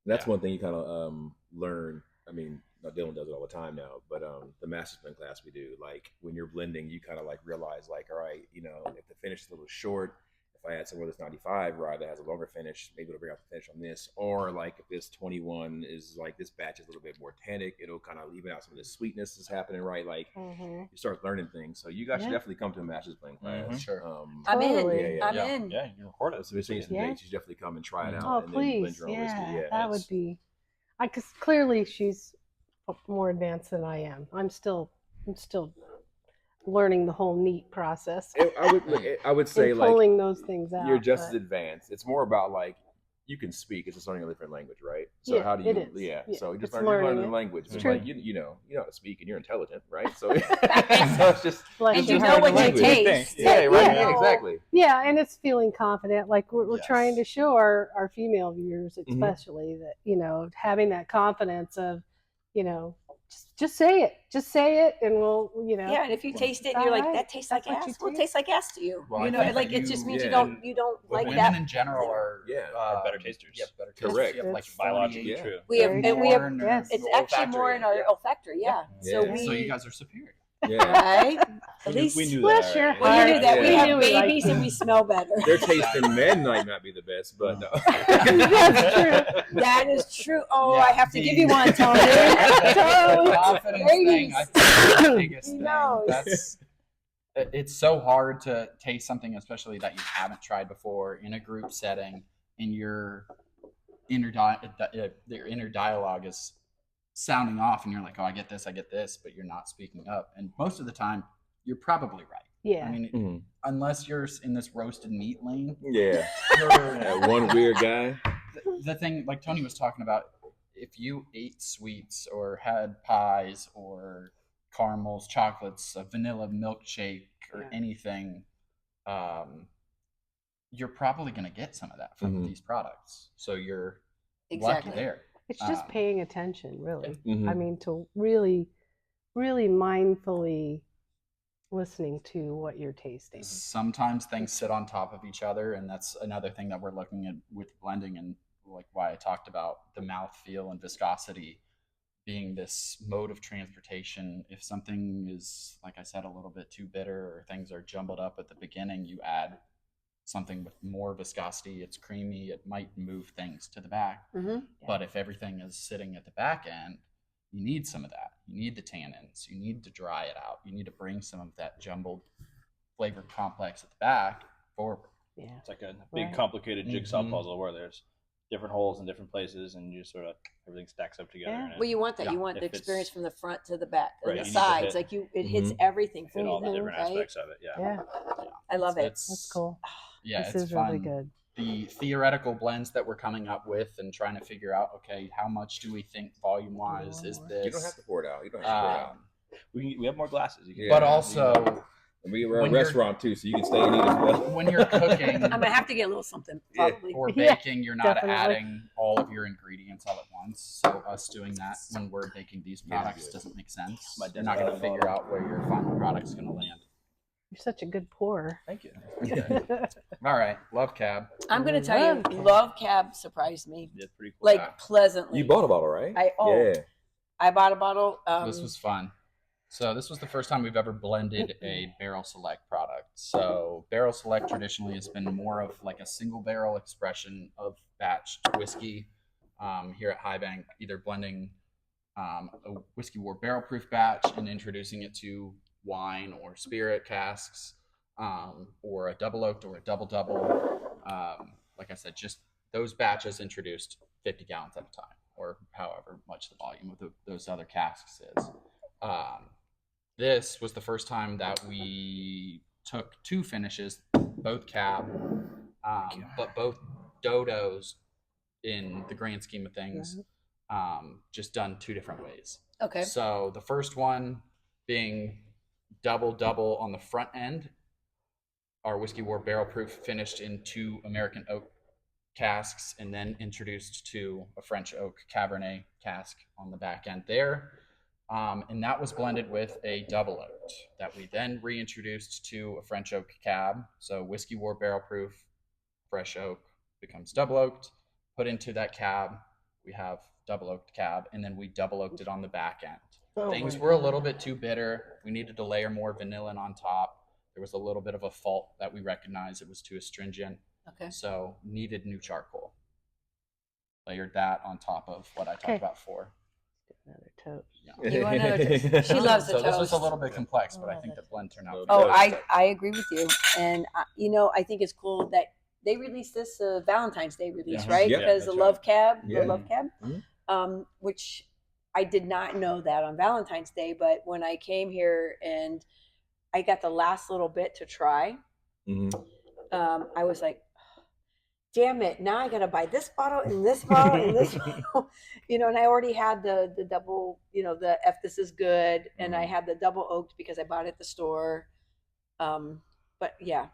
That's Yeah. one thing you kind of learn. I mean, Dylan does it all the time now, but the master's blend class we do, like when you're blending, you kind of like realize like, all right, if the finish is a little short, if I add somewhere that's 95 rye that has a longer finish, maybe it'll bring out the finish on this. Or like if this 21 is like this batch is a little bit more tannic, it'll kind of even out some of the sweetness that's happening, right? Like you start learning things. So you guys should definitely come to a master's blend class. Sure. I'm Totally. in. I'm in. Yeah, you can record it. So if you're some dates, you should definitely come and try it out. Oh, and then you blend please. your own whiskey. Yeah, Yeah, that would be. Because clearly she's more advanced than I am. I'm still learning the whole neat process. I would say and like pulling those things out. you're just as advanced. It's more about like you can speak. It's just learning a different language, right? So Yeah, how do you? it is. Yeah. Yeah, So you just it's learning the learning it. language. It's But true. like you know how to speak and you're intelligent, right? So, so it's just Bless And your you heart know what and you language. taste. yeah, right. Yeah. Yeah, exactly. Yeah, and it's feeling confident. Like we're Yes. trying to show our female viewers, especially that having that confidence of, just say it, and we'll Yeah, and if you taste it, It's and you're all like, right. that tastes That's like what you ass. Well, it taste. tastes like ass to you. Well, I You know, think like that it just means yeah. you don't like Women that. in general are better tasters. Yeah, better Correct. tasters. You have like That's Biologically 48 true. We have, Very and we have. more in Yes. It's the actually olfactory. more in our olfactory. Yeah. So Yeah. we. So you guys are superior. Yeah. Right. We At knew- least we knew Bless that. your already. Well, you knew that Yeah. we We have knew we liked babies and we smell better. Their taste in men might not be the best, but no. That's true. That is true. Oh, Yeah, I have to give you one, Tony. The Totally. confidence thing, I think, is the biggest He thing. knows. It's so hard to taste something, especially that you haven't tried before in a group setting, and your inner dialogue is sounding off, and you're like, oh, I get this, but you're not speaking up. And most of the time, you're probably right. Yeah. I mean, Mhm. unless you're in this roasted meat lane, Yeah. you're, That one weird guy. the thing like Tony was talking about, if you ate sweets or had pies or caramels, chocolates, a vanilla milkshake or anything, you're probably going to get some of that from these products. So you're Exactly. lucky there. It's just paying attention, really. Mhm. I mean, to really, really mindfully listening to what you're tasting. Sometimes things sit on top of each other, and that's another thing that we're looking at with blending, and like why I talked about the mouth feel and viscosity being this mode of transportation. If something is, like I said, a little bit too bitter or things are jumbled up at the beginning, you add something with more viscosity, it's creamy, it might move things to the back. Mm-hmm. But if everything is sitting at the back end, you need some of that. You need the tannins. You need to dry it out. You need to bring some of that jumbled flavor complex at the back forward. Yeah. It's like a big, Right. complicated jigsaw Mhm. puzzle where there's different holes in different places, and you sort of everything stacks up together. Yeah. And Well, you want that. Yeah. You want the If it's- experience from the front to the back, Right, and you the need to sides. hit- Like it hits everything for hit you. all the different right? aspects of it. Yeah. Yeah. I love it. That's cool. Yeah, This it's is fun. really good. The theoretical blends that we're coming up with and trying to figure out, okay, how much do we think volume wise is this? You don't have to pour it out. You don't have to pour it out. We have more glasses. You can Yeah. But also, And we're a when you're- restaurant too, so you can stay and eat as well. when you're cooking I'm gonna have to get a little something, Yeah. probably. or Yeah, baking, you're not definitely. adding all of your ingredients all at once. So us doing that when we're baking these products good. doesn't make sense. My You're not going to dad's figure out where your final product's going to land. You're such a good pourer. Thank you. All right, love cab. I'm gonna tell you, Love Cab. Love Cab surprised me, It's pretty cool. like Yeah. pleasantly. You bought a bottle, right? Yeah. I bought a bottle. This was fun. So this was the first time we've ever blended a barrel select product. So barrel select traditionally has been more of like a single barrel expression of batched whiskey. Here at High Bank, either blending a whiskey war barrel proof batch and introducing it to wine or spirit casks, or a double oaked or a double. Like I said, just those batches introduced 50 gallons at a time, or however much the volume of those other casks is. This was the first time that we took two finishes, both cab, but both dodos in the grand scheme of things, just done two different ways. okay. So the first one being double on the front end, our whiskey war barrel proof finished in 2 American oak casks and then introduced to a French oak Cabernet cask on the back end there. And that was blended with a double oaked that we then reintroduced to a French oak cab. So whiskey war barrel proof, fresh oak becomes double oaked, put into that cab. We have double oaked cab, and then we double oaked it on the back end. Oh Things my were a God. little bit too bitter. We needed to layer more vanillin on top. There was a little bit of a fault that we recognized. It was too astringent, Okay. so needed new charcoal. Layered that on top of what I talked Okay. about before. Another toast. Yeah. You want another toast? She loves the So this was toast. a little bit complex, but I Oh, think the that's- blend turned out. Oh, Yeah. I agree with you. And, I think it's cool that they released this Valentine's Day release, Yeah. right? Yeah, Because the that's Love Cab, Yeah. the Love Cab, Mhm. which I did not know that on Valentine's Day. But when I came here and I got the last little bit to try, Mhm. I was like, damn it, now I gotta buy this bottle and this bottle and this bottle. And I already had the double, the F This Is Good, and I had the double oaked because I bought it at the store. But yeah,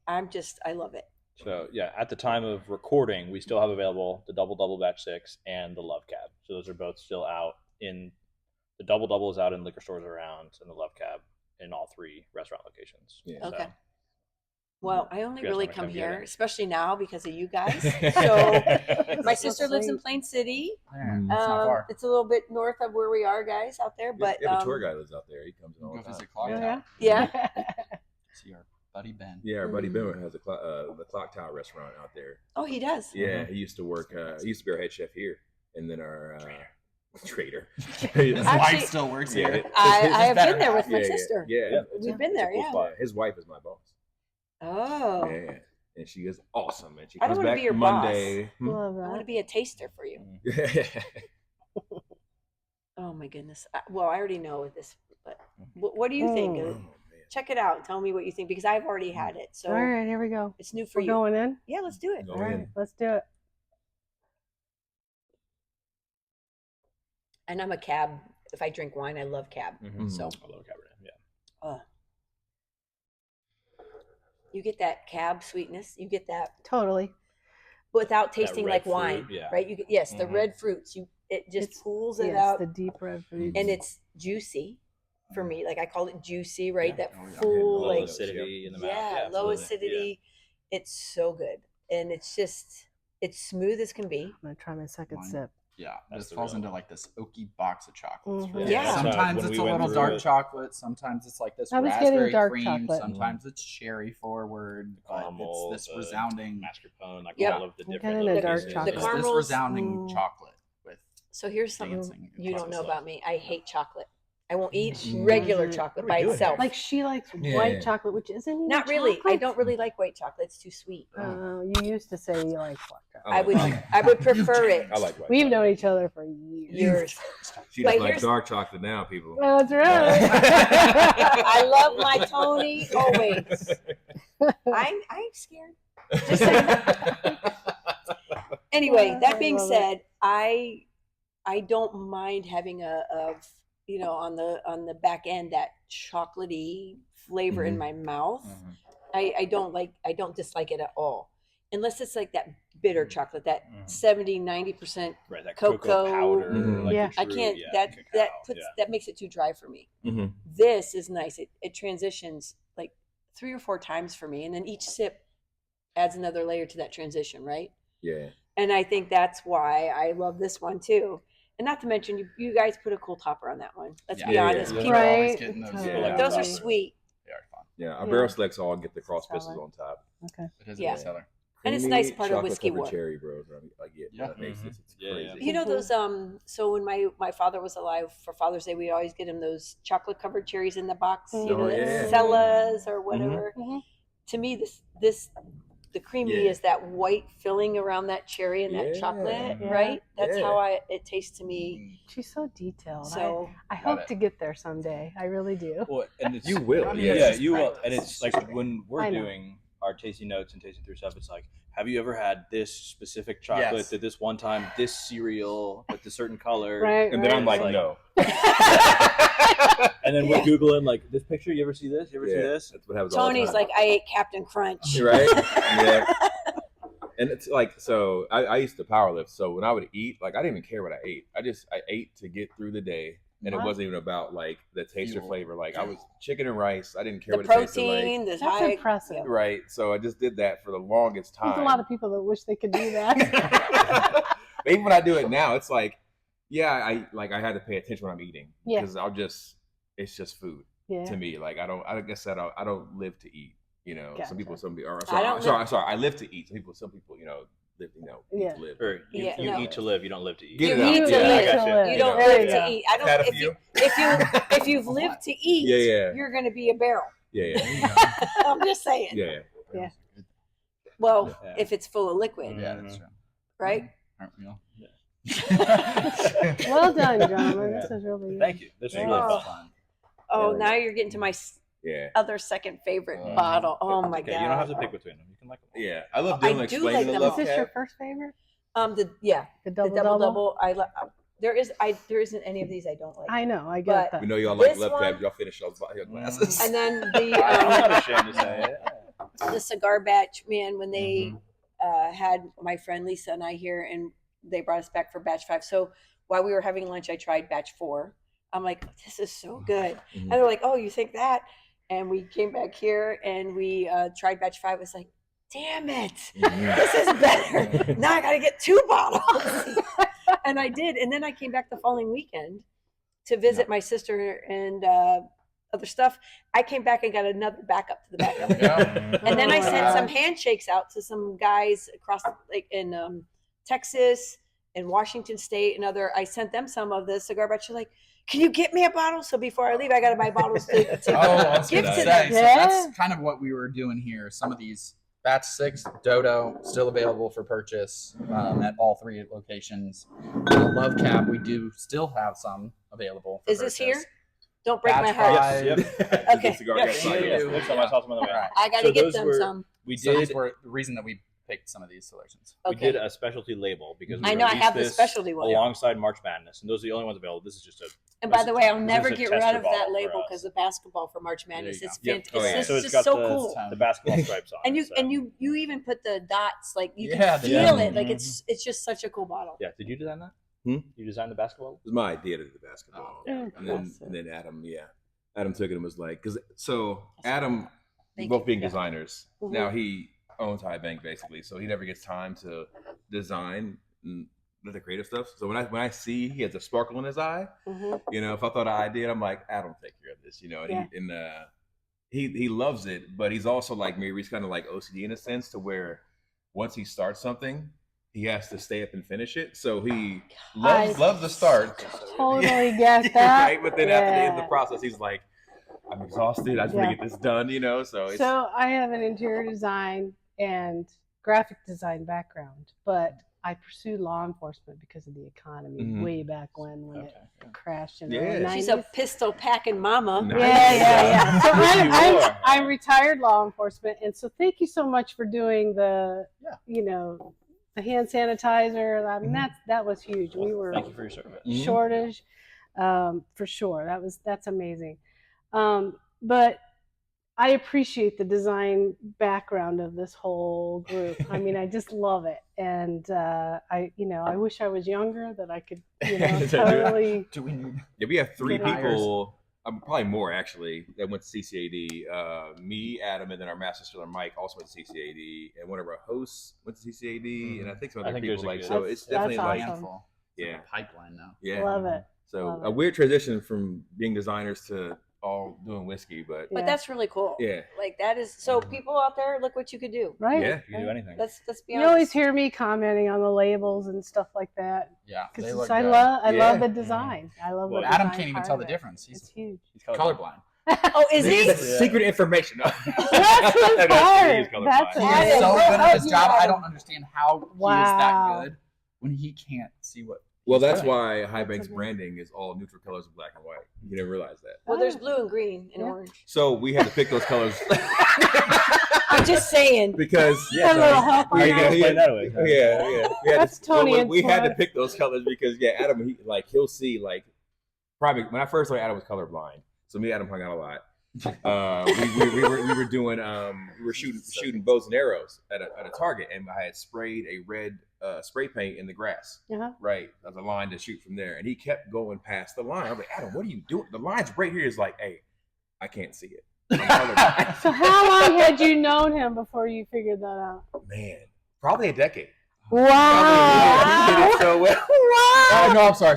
I love it. So yeah, at the time of recording, we still have available the double batch 6 and the Love Cab. So those are both still out in the double is out in liquor stores around, and the Love Cab in all 3 restaurant locations. Yeah. Okay. So, Well, I only You guys really wanna come come get here, it? especially now because of you guys. So my So sister lives in sweet. Plain City. Yeah, it's not far. It's a little bit north of where we are, guys, out there. But yeah, the tour guy lives out there. He comes in all Go the time. visit Clock Oh, Tower. yeah. Yeah. See our buddy Ben. Yeah, our buddy Mhm. Ben has the Clock Tower restaurant out there. Oh, he does. Yeah, he used to work. He used to be our head chef here, and then our trader. His Actually- wife still works Yeah, here. his- I have better been there half. with my sister. Yeah, We've been there, it's a yeah. cool spot. His wife is my boss. Oh, Yeah, and she is awesome. And she I don't comes wanna back be your boss. Monday. Love I want to that. be a taster for you. Oh my goodness. Well, I already know this, but what do you think? Mm. Oh, man. Check it out. Tell me what you think because I've already had it, so All right, here we go. it's new for We're you. going in. Yeah, let's do it. Go All right, in. let's do it. And I'm a cab. If I drink wine, I love cab. Mhm. So I love Cabernet. Yeah. you get that cab sweetness. You get that Totally. without tasting red like fruit, wine, yeah. right? You get, yes, the Mhm. red fruits. It just It's- pulls it Yes, out, the deep red fruit. and it's juicy for me. Like I call it juicy, right? Yeah. That Oh, yeah. full, Low like acidity in the mouth. yeah, Yeah, low absolutely. acidity. It's so good, and it's smooth as can be. I'm gonna try my second Mine. sip. Yeah, That's this the falls real- into like this oaky box of chocolates. for Mhm. me. Yeah. Sometimes When it's we a went little through dark it- chocolate. Sometimes it's like this I was getting raspberry dark cream. chocolate. Sometimes it's cherry forward. But Caramel, it's this the resounding. mascarpone, like Yep. all of the I'm different getting little a dark pieces. chocolate. The It's this caramels- resounding Mm. chocolate with So here's something dancing. you don't know stuff. about me. I hate chocolate. I won't eat Mm. regular Mhm. chocolate What by are we doing itself. Like she likes Yeah. white chocolate, which isn't even Not really. I chocolate. don't really like white chocolate. It's too sweet. You used to say you like black chocolate. I would I would prefer it. I like white We've chocolate. known each other for years. Years. She But just like here's- dark chocolate now, people. That's right. I love my Tony always. I'm scared. Just saying. Anyway, that being I love said, I don't mind having a on the back end that chocolatey flavor in Mhm. my mouth. Mhm. I don't dislike it at all. Unless it's like that bitter chocolate, that Mhm. 70-90%. Right, that Cocoa. cocoa powder. Mhm. Like Yeah. the I true, can't yeah, that cacao, that makes it too dry for me. Mhm. This is nice. It transitions like 3 or 4 times for me, and then each sip adds another layer to that transition, right? Yeah. And I think that's why I love this one too. And not to mention, you guys put a cool topper on that one. Let's be Yeah, honest. yeah. People, You're always Right. getting those. Totally. Yeah. those are Topper. sweet, They are fun. Yeah, our Yeah. barrel selects all get the cross Solid. pistons on top. Okay. It is Yeah. a bestseller. and it's a Creamy nice part of chocolate whiskey covered war. cherry, bro. I get Yeah. that makes this. It's Yeah, yeah. crazy. You know Mhm. those so when my father was alive for Father's Day, we always get him those chocolate covered cherries in the box, you know, Oh, the yeah. Cellas or whatever. Mhm. To me, this the creamy Yeah. is that white filling around that cherry and that Yeah. chocolate, Yeah. right? That's Yeah. how it tastes to me. She's so detailed. So I Got hope it. to get there someday. I really do. Well, and it's, You will. I mean, Yeah. it's yeah, just you will. practice. And it's like when we're I know. doing our tasting notes and tasting through stuff, it's like, have you ever had this specific chocolate Yes. that this one time, this cereal with a certain color? Right. And then I'm like, Like- no. And then we're Googling, like, this picture, you ever see this? You ever see Yeah. this? That's what happens all the Tony's time. like, I ate Captain Crunch. right? Yeah. And it's like, so I used to power lift. So when I would eat, like I didn't even care what I ate. I ate to get through the day. And it Wow. wasn't even about like the taste or Fuel. flavor. Like I was chicken and rice. I didn't care The what it tasted protein, the That's high. impressive. yeah. like. Right. So I just did that for the longest time. There's a lot of people that wish they could do that. But even when I do it now, it's like, yeah, I had to pay attention when I'm eating. Yeah. Because it's just food. Yeah. to me. Like I guess I don't live to eat. You know, Gotcha. some people are. I don't Sorry. I live to eat. Some people, live. Eat Yeah. to live. Or you, Yeah, you no. eat to live, you don't live to eat. Get You it out. eat to Yeah, I live. got you. You don't There live you to go. eat. I don't. Had a If you've lived to eat, Yeah. you're going to be a barrel. Yeah. I'm just saying. Yeah. Yeah. Well, Yeah. if it's full of liquid, Yeah, that's true. right? Aren't we all? Well done, gentlemen. This is really good. Thank you. This was Yeah. really Oh. fun. Oh, Yeah. now you're getting to my Yeah. other second favorite Mm. bottle. Oh my Okay, god. you don't have to pick between them. You can like them all. Yeah. I love I Dylan do explaining like the them love all. Is this your cap. first favorite? The The double double. There isn't any of these I don't like. I know. I But- get that. We know y'all like This love one- cap. Y'all finish y'all glasses. And then I'm not ashamed to say it. the cigar batch, man, when they Mm-hmm. had my friend Lisa and I here, and they brought us back for batch 5. So while we were having lunch, I tried batch 4. I'm like, this is so good. Mhm. And they're like, oh, you think that? And we came back here and we tried batch 5. It's like, damn it, Mhm. this is better. Now I got to get 2 bottles. And I did. And then I came back the following weekend to visit my sister and other stuff. I came back and got another backup to the backup. Yeah. And then I Oh, sent wow. some handshakes out to some guys across like in Texas and Washington State and other. I sent them some of the cigar batch. They're like, can you get me a bottle? So before I leave, I got to buy bottles to I was give gonna to say, them. so Yeah. that's kind of what we were doing here. Some of these batch 6 Dodo still available for purchase at all 3 locations. Love Cap, we do still have some available. For Is this purchase. here? Don't break my Batch heart. five. Yep. Okay. Cigar Yeah, Cask yeah, Cigar yeah. Cask. Next time I saw some on the way. Right. I got So to get those them were- some. We So these did. were the reason that we picked some of these selections. We Okay. did a specialty label because we I know I released have the this specialty one. alongside March Madness, and those are the only ones available. This is just a And by the way, I'll This is never a get tester rid of that bottle for label us. because the basketball for March Madness. There you It's go. Yep. fantastic. Oh, yeah. It's So it's just got so the- cool. the basketball stripes on And it. you so. and you even put the dots, like you Yeah, can the- feel yeah. it. Like it's just such a cool bottle. Yeah. Did you design that? Hmm? You designed the basketball? It was my idea to do the basketball. Oh, And then Adam, Adam took it and was like, Adam, Thank both you. being Yeah. designers, Mhm. now he owns High Bank basically, so he never gets time to design and the creative stuff. So when I see he has a sparkle in his eye, Mhm. if I thought of an idea, I'm like, Adam, take care of this, and he loves it, but he's also like me, he's kind of like OCD in a sense to where once he starts something, he has to stay up and finish it. So he loves the start. Totally get that. Right? But then after the end of Yeah. the process, he's like, I'm exhausted. I just want to Yeah. get this done, So it's So I have an interior design and graphic design background, but I pursued law enforcement because of the economy Mhm. way back when it Okay. crashed in the Yeah. early 90s. She's a pistol packing mama. Nice. Yeah. So Yes, you I'm are. I'm retired law enforcement, and so thank you so much for doing the the hand sanitizer. I mean, that was huge. We were Thank you for your service. Mhm. shortage for sure. That's amazing. But I appreciate the design background of this whole group. I mean, I just love it, and I wish I was younger that I could totally. Do we need? Yeah, we have 3 Good hires. people, probably more actually, that went to CCAD. Me, Adam, and then our master distiller Mike also went to CCAD, and one of our hosts went to CCAD, and I think some I other think people there's a so good- it's That's definitely like awesome. Handful. It's like Yeah. a pipeline now. yeah. Love it. So Love a it. weird transition from being designers to all doing whiskey, but But Yeah. that's really cool. yeah. Like that is so people out there, look what you could do. Right. Yeah. You can do anything. Let's be You honest. always hear me commenting on the labels and stuff like that Yeah, they because look I good. love Yeah. the design. I love Well, the Adam design can't even part tell of the it. difference. It's He's huge. He's colorblind. Oh, is he? This is secret information. That's his No, he's part. colorblind. That's He I is am so so good at his happy job. about I him. don't understand how he is Wow. that good when he can't see what. Well, he's that's doing. why High That's Bank's amazing. branding is all neutral colors of black and white. You didn't realize that. Well, there's blue and green and Yeah. orange. So we had to pick those colors I'm just saying. because A little help on Yeah, You can that. explain that away. yeah. We had That's Tony we had to influence. pick those colors because Adam he'll see like probably when I first learned Adam was colorblind, so me and Adam hung out a lot. We were doing we were shooting bows and arrows at a target, and I had sprayed a red spray paint in the grass. Uh-huh. Right, as a line to shoot from there, and he kept going past the line. I'm like, Adam, what are you doing? The line's right here. Is like, hey, I can't see it. I'm colorblind. So how long had you known him before you figured that out? Man, probably a decade. Wow. He did it so well. Oh no, I'm sorry.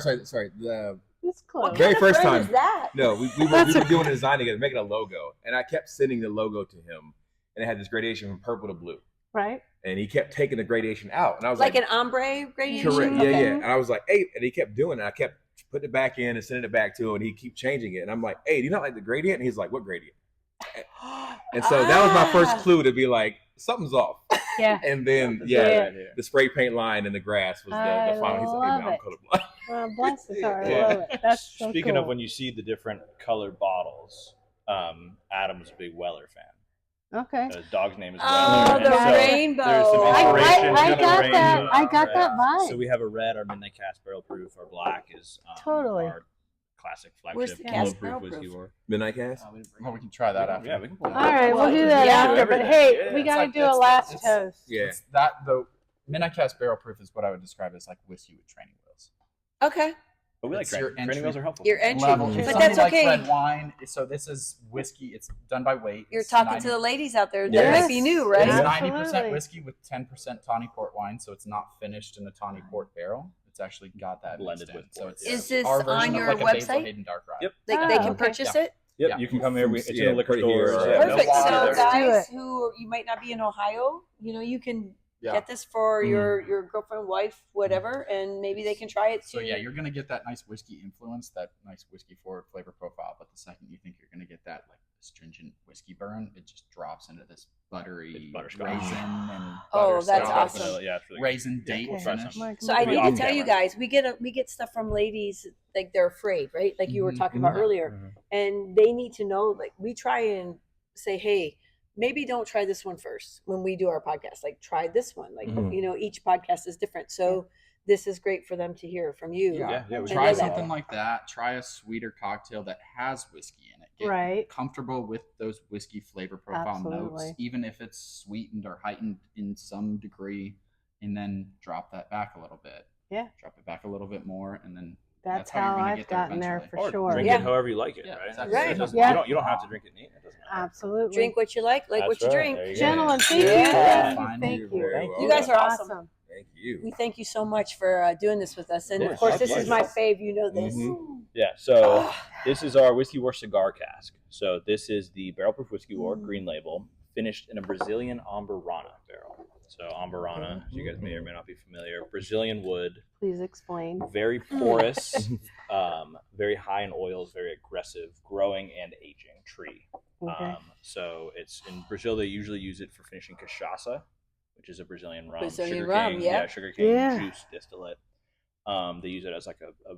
The this What close. Very kind of first friend time. is that? No, we were doing a design together, making a logo, and I kept sending the logo to him, and it had this gradation from purple to blue, Right? and he kept taking the gradation out, and I was Like like, an ombre gradation? correct, yeah, Okay. yeah, and I was like, hey, and he kept doing it. I kept putting it back in and sending it back to him, and he keep changing it, and I'm like, hey, do you not like the gradient? And he's like, what gradient? And so that was my first clue to be like, something's off. Yeah. And then Yeah. the spray paint line in the grass was I the final. He's like, hey, man, love I'm colorblind. Bless his heart. I Yeah. love it. That's so Speaking cool. of when you see the different colored bottles, Adam's a big Weller fan. Okay. His dog's name is Oh, Weller. the and so rainbow. There's some inspiration I in the got rainbow. that. I got that vibe. So we have a red, our midnight cast barrel proof. Our black is Totally. our classic Where's flagship the low cast proof barrel whiskey proof? war. Midnight Cast? Well, we can try that after. Yeah, we can pull it All right, we'll do that Yeah. after. But Everything. hey, Yeah. we It's got to like- do a it's- last it's- toast. Yeah. It's that the Midnight Cast barrel proof is what I would describe as like whiskey with training wheels. Okay. But we like It's your training. Training entry- wheels are helpful. Your entry. Level. But It's that's something like okay. red wine. So this is whiskey. It's done by weight. You're It's talking to 90 the ladies out there that Yes. might be new, It's right? Yeah. 90% Absolutely. whiskey with 10% tawny port wine, so it's not finished in the tawny port barrel. It's actually got that Blended mixed in. with So port, it's yeah. Is this our version on of your like a Basil website? Hayden dark rye. Yep. They Oh, can okay. purchase Yeah. it? Yep, Yeah. you can come here. It's in Yeah, the liquor put it here, stores. or- Yeah, Perfect. no So water. Let's do guys it. who you might not be in Ohio, you can Yeah. get this for Mhm. your girlfriend, wife, whatever, and maybe they can try it too. So yeah, you're gonna get that nice whiskey influence, that nice whiskey forward flavor profile. But the second you think you're gonna get that like astringent whiskey burn, it just drops into this buttery It's butterscotch. raisin and Oh, butterscotch, that's awesome. Yeah, it's really raisin date Okay. finish. Mike, So I Mike, need off to tell you camera. guys, we get stuff from ladies like they're afraid, right? Like you were Mhm. talking about Mhm. earlier, Mhm. and they need to know. Like we try and say, hey, maybe don't try this one first when we do our podcast. Like try this one. Like Mhm. each podcast is different, so this is great for them to hear from you. Yeah, Yeah, we try can- something like that. Try a sweeter cocktail that has whiskey in it. Get Right. comfortable with those whiskey flavor profile Absolutely. notes, even if it's sweetened or heightened in some degree, and then drop that back a little bit. Yeah. Drop it back a little bit more, and then That's how you're how gonna I've get there gotten there eventually. for Or sure. drink Yeah. it however you like it, Yeah, right? exactly. Right. It doesn't- Yeah. You don't have to drink it neat. It doesn't matter. Absolutely. Drink what you like what That's you right. drink. There you go. Gentlemen, thank Yeah. you. Thank Fine. you. Thank You're you. very You guys are awesome. Awesome. Thank you. We thank you so much for doing this with us, and Yeah, of course, my this is my pleasure. fave. You know this. Mhm. Yeah, so this is our Whiskey War Cigar Cask. So this is the Barrel Proof Whiskey War green label, finished in a Brazilian Amburana barrel. So Amburana, as you guys may or may not be familiar, Brazilian wood, Please explain. very porous, very high in oils, very aggressive, growing and aging tree. Okay. So it's in Brazil. They usually use it for finishing cachaça, which is a Brazilian rum. Brazilian sugar rum, cane, yeah. sugarcane Yeah. juice distillate. They use it as like a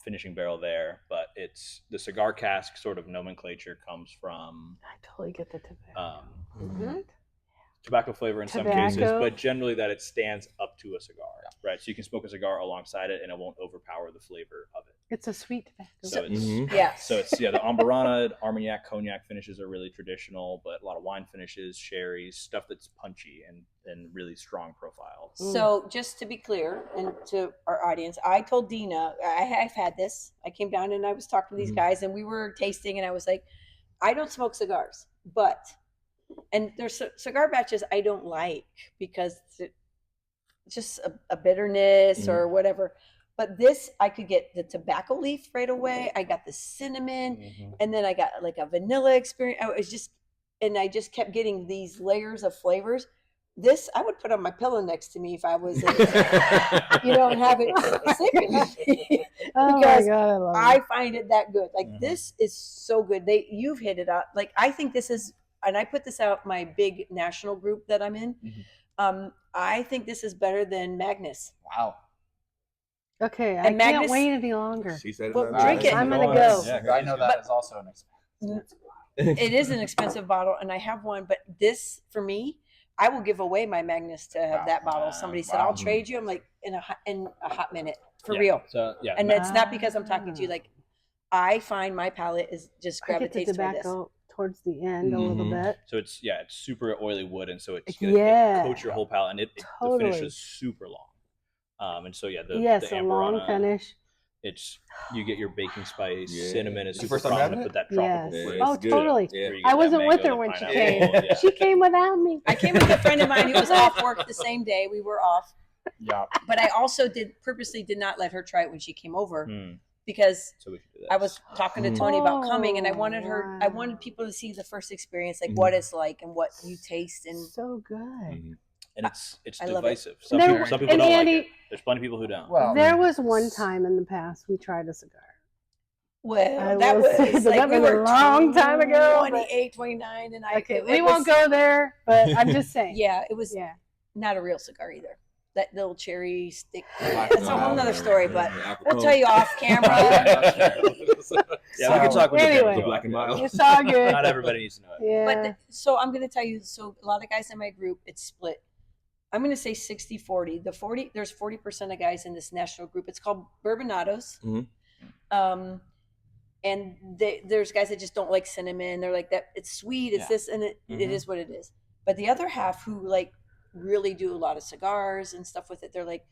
finishing barrel there, but it's the cigar cask sort of nomenclature comes from I totally get the tobacco. Mhm. tobacco flavor in some Tobacco. cases, but generally that it stands up to a cigar, right? So you can smoke a cigar alongside it, and it won't overpower the flavor of it. It's a sweet tobacco. So it's Mhm. Yes. so it's the Amburana, Armagnac, Cognac finishes are really traditional, but a lot of wine finishes, sherries, stuff that's punchy and really strong profiles. So just to be clear, and to our audience, I told Dina I've had this. I came down and I was talking to these Mhm. guys, and we were tasting, and I was like, I don't smoke cigars, but and there's cigar batches I don't like because it's just a bitterness or whatever. But this, I could get the tobacco leaf right away. I got the cinnamon, Mhm. and then I got like a vanilla experience. I was just, and I just kept getting these layers of flavors. This I would put on my pillow next to me if I was, and have it sleeping with me. Oh because my god, I love I it. find it that good. Like Mhm. this is so good. You've hit it up. Like I think this is, and I put this out my big national group that I'm in. Mhm. I think this is better than Magnus. Wow. Okay, I And can't Magnus- wait any longer. She said Well, it. drink it. I'm gonna go. Yeah, I know that But- is also an expensive. It is an expensive bottle, and I have one, but this for me, I will give away my Magnus to have Wow. that bottle. Somebody said, "I'll Wow. trade you." I'm like, in a hot minute, for Yeah. real. So yeah, And it's not because I'm talking to you. Like, I find my palate is just I get the gravitates toward this. tobacco towards the end a little Mhm. bit. so it's super oily wood, and so it's Yeah. it coats your whole palate, and the Totally. finish is super long. And so yeah, Yes, the a long Amburana, finish. It's you get your baking spice, Yeah. cinnamon is You super first time prominent having with that tropical Yes. flavor. Oh, it's good. totally. Yeah. Where you I get that wasn't with mango, her the when she pineapple, came. yeah. She came without me. I came with a friend of mine who was off work the same day. We were off, Yeah. but I also purposely did not let her try it when she came over Hmm. because So we can do that. I was talking to Tony about coming, and I Oh, wanted wow. people to see the first experience, like Mhm. what it's like and what you taste. And So good. Mhm. And it's I love it. divisive. Some There- people and don't Andy- like it. There's plenty of people who don't. Well, There was one time in the past we tried a cigar. well, I that will was say that like that we was a were long time ago, but- 28, 29, and Okay, it we was- won't go there, but I'm just saying. Yeah, it was Yeah. not a real cigar either. That little cherry stick. Black That's a and whole mild. nother story, but Yeah, we'll tell you off camera. Yeah, we can talk with Anyway. the Black and mild. It's all good. Not everybody needs to know it. Yeah. But so I'm going to tell you, so a lot of guys in my group, it's split. I'm going to say 60-40. There's 40% of guys in this national group. It's called Bourbonados. Mhm. And there's guys that just don't like cinnamon. They're like that. It's sweet. It's Yeah. this, and it is what it is. But the other half who like really do a lot of cigars and stuff with it, they're like,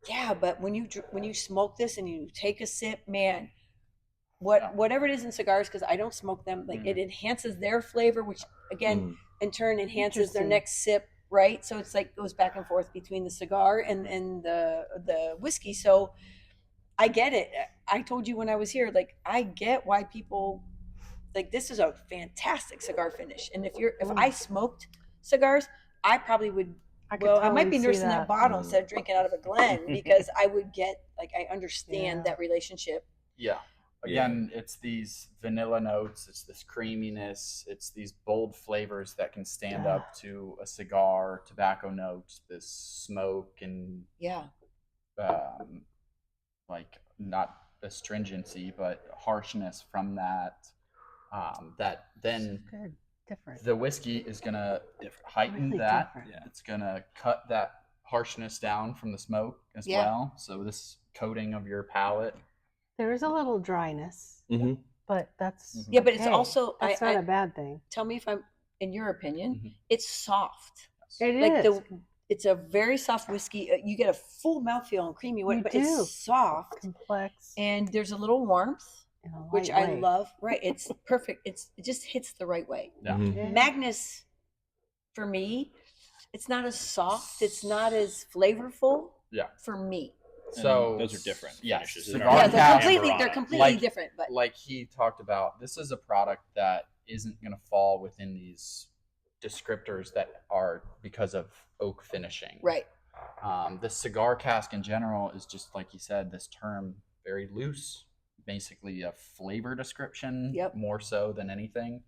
yeah, but when you smoke this and you take a sip, man, whatever it is in cigars, because I don't smoke them, like it enhances their flavor, which again in turn enhances their Interesting. next sip, right? So it's like goes back and forth between the cigar and the whiskey. So I get it. I told you when I was here, like I get why people like this is a fantastic cigar finish. And if I smoked cigars, I probably would. I totally might be see nursing that bottle instead of drinking out of a Glen because I would get like I understand Yeah. that relationship. Yeah. Again, it's these vanilla notes, it's this creaminess, it's these bold flavors that can stand Yeah. up to a cigar, tobacco notes, this smoke and Yeah. like not astringency, but harshness from that. That then Good. Different. the whiskey is gonna heighten Really that. different. Yeah. It's gonna cut that harshness down from the smoke as Yeah. well. So this coating of your palate. There is a little dryness, Mhm. but that's Yeah, but it's okay. also that's not a bad thing. tell me if I'm in your opinion, Mhm. it's soft. It Like is. it's a very soft whiskey. You get a full mouthfeel and creamy, You but do. it's soft Complex and there's a little warmth, in a which light I way. love. Right, it's perfect. It just hits the right way. Yeah. Mhm. Yeah. Magnus, for me, it's not as soft. It's not as flavorful. Yeah. For me. So those are different Yes, finishes. cigar Yeah, cask, they're completely Like- different. But like he talked about, this is a product that isn't going to fall within these descriptors that are because of oak finishing. right, The cigar cask in general is just like you said, this term very loose, basically a flavor description, Yep. more so than anything.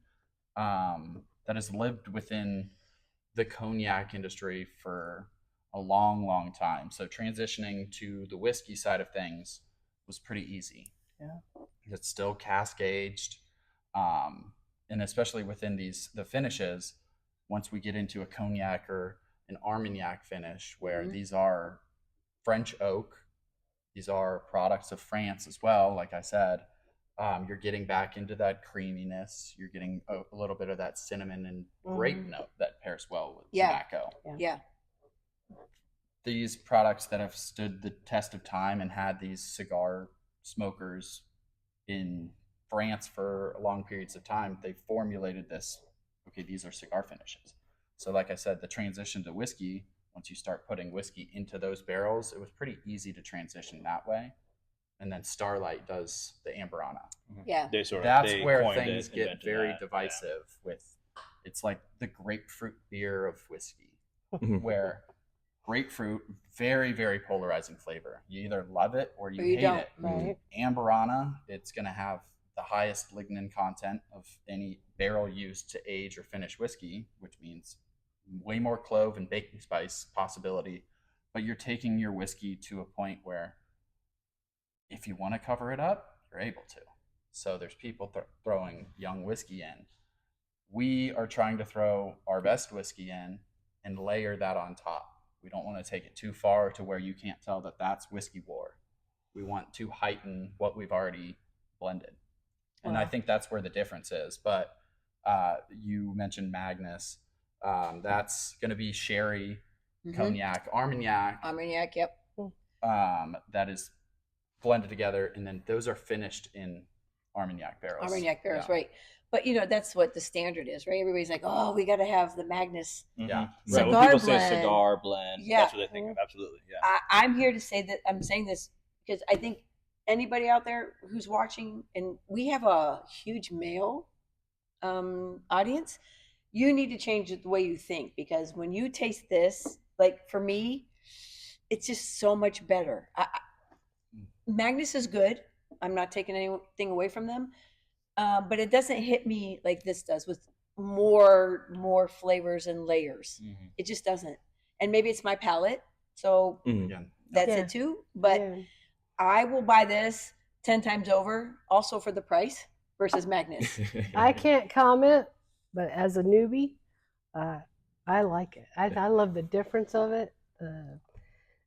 That has lived within the cognac industry for a long, long time. So transitioning to the whiskey side of things was pretty easy. Yeah. It's still cask aged, and especially within the finishes. Once we get into a cognac or an Armagnac finish, where Mhm. these are French oak, these are products of France as well. Like I said, you're getting back into that creaminess. You're getting a little bit of that cinnamon and grape Mhm. note that pairs well with Yeah. tobacco. yeah, These products that have stood the test of time and had these cigar smokers in France for long periods of time, they formulated this. Okay, these are cigar finishes. So, like I said, the transition to whiskey, once you start putting whiskey into those barrels, it was pretty easy to transition that way. And then Starlight does the Amberana. yeah. That's they where coined things it, get invented very that. divisive. With it's like the grapefruit beer of whiskey, Mhm. where grapefruit, very, very polarizing flavor. You either love it or you Or you hate don't. it. Right. Amberana, it's going to have the highest lignin content of any barrel used to age or finish whiskey, which means way more clove and baking spice possibility. But you're taking your whiskey to a point where if you want to cover it up, you're able to. So there's people throwing young whiskey in. We are trying to throw our best whiskey in and layer that on top. We don't want to take it too far to where you can't tell that that's whiskey war. We want to heighten what we've already blended. And I Wow. think that's where the difference is. But you mentioned Magnus. That's going to be sherry, Mhm. cognac, Armagnac, Armagnac, yep. that is blended together. And then those are finished in Armagnac barrels. Armagnac barrels, Yeah. right. But that's what the standard is, right? Everybody's like, oh, we got to have the Magnus. Mhm. Yeah. Right. Cigar When people blend. say cigar blend, Yeah. that's what they think of. Absolutely. Yeah. I'm here to say that I'm saying this because I think anybody out there who's watching, and we have a huge male audience, you need to change the way you think, because when you taste this, like for me, it's just so much better. Magnus is good. I'm not taking anything away from them, but it doesn't hit me like this does with more flavors and layers. It just doesn't. And maybe it's my palate, so that's Yeah. it too. But Yeah. I will buy this 10 times over, also for the price versus Magnus. I can't comment, but as a newbie, I like it. I love the difference of it.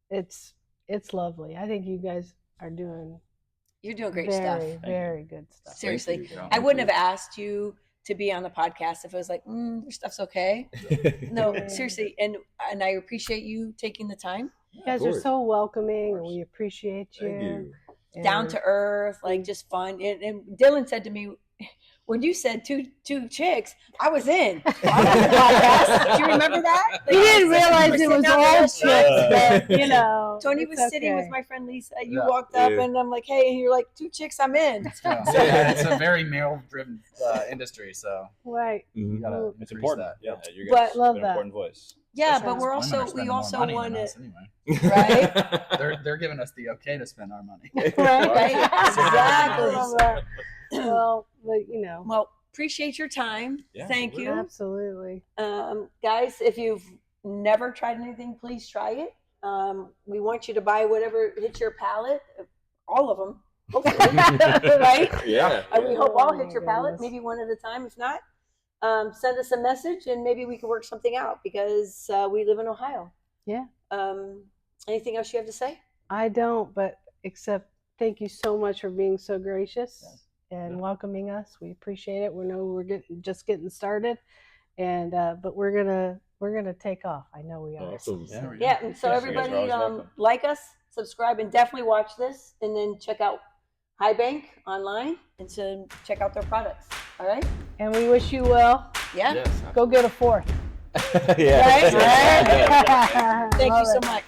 It's lovely. I think you guys are doing You're doing great stuff. very good stuff. Seriously, you. I wouldn't have asked you to be on the podcast if it was like, your stuff's okay. No, seriously, and I appreciate you taking the time. You guys are so welcoming, and we appreciate you. Thank you. Down to earth, like just fun. And Dylan said to me, when you said two chicks, I was in. I was on the podcast. Do you remember that? He didn't realize it was all chicks, but you know. Tony was sitting with my friend Lisa. You walked up, and I'm like, "Hey," and you're like, "Two chicks, I'm in." It's a very male-driven industry, so Right. you gotta It's increase important. that. Yeah, you But- guys Love have an that. important voice. Yeah, Especially but as we women are also spending more money want than it, us anyway. right? They're giving us the okay to spend our money. Right? Exactly. Love that. Well, but you know. Well, appreciate your time. Yeah, Thank you. Absolutely. Guys, if you've never tried anything, please try it. We want you to buy whatever hits your palate, all of them, hopefully, right? Yeah. We hope all Oh, hit your my palate, goodness. maybe one at a time. If not, send us a message and maybe we can work something out, because we live in Ohio. Yeah. Anything else you have to say? I don't, but except thank you so much for being so gracious and welcoming us. We appreciate it. We know we're just getting started, and but we're gonna take off. I know we are. Awesome. Yeah, and so Yeah, you guys are everybody always welcome. like us, subscribe, and definitely watch this, and then check out High Bank online and so check out their products. All right? And we wish you well. Yeah. Yes. Go get a fourth. Yeah. Right? Thank you Love so it. much.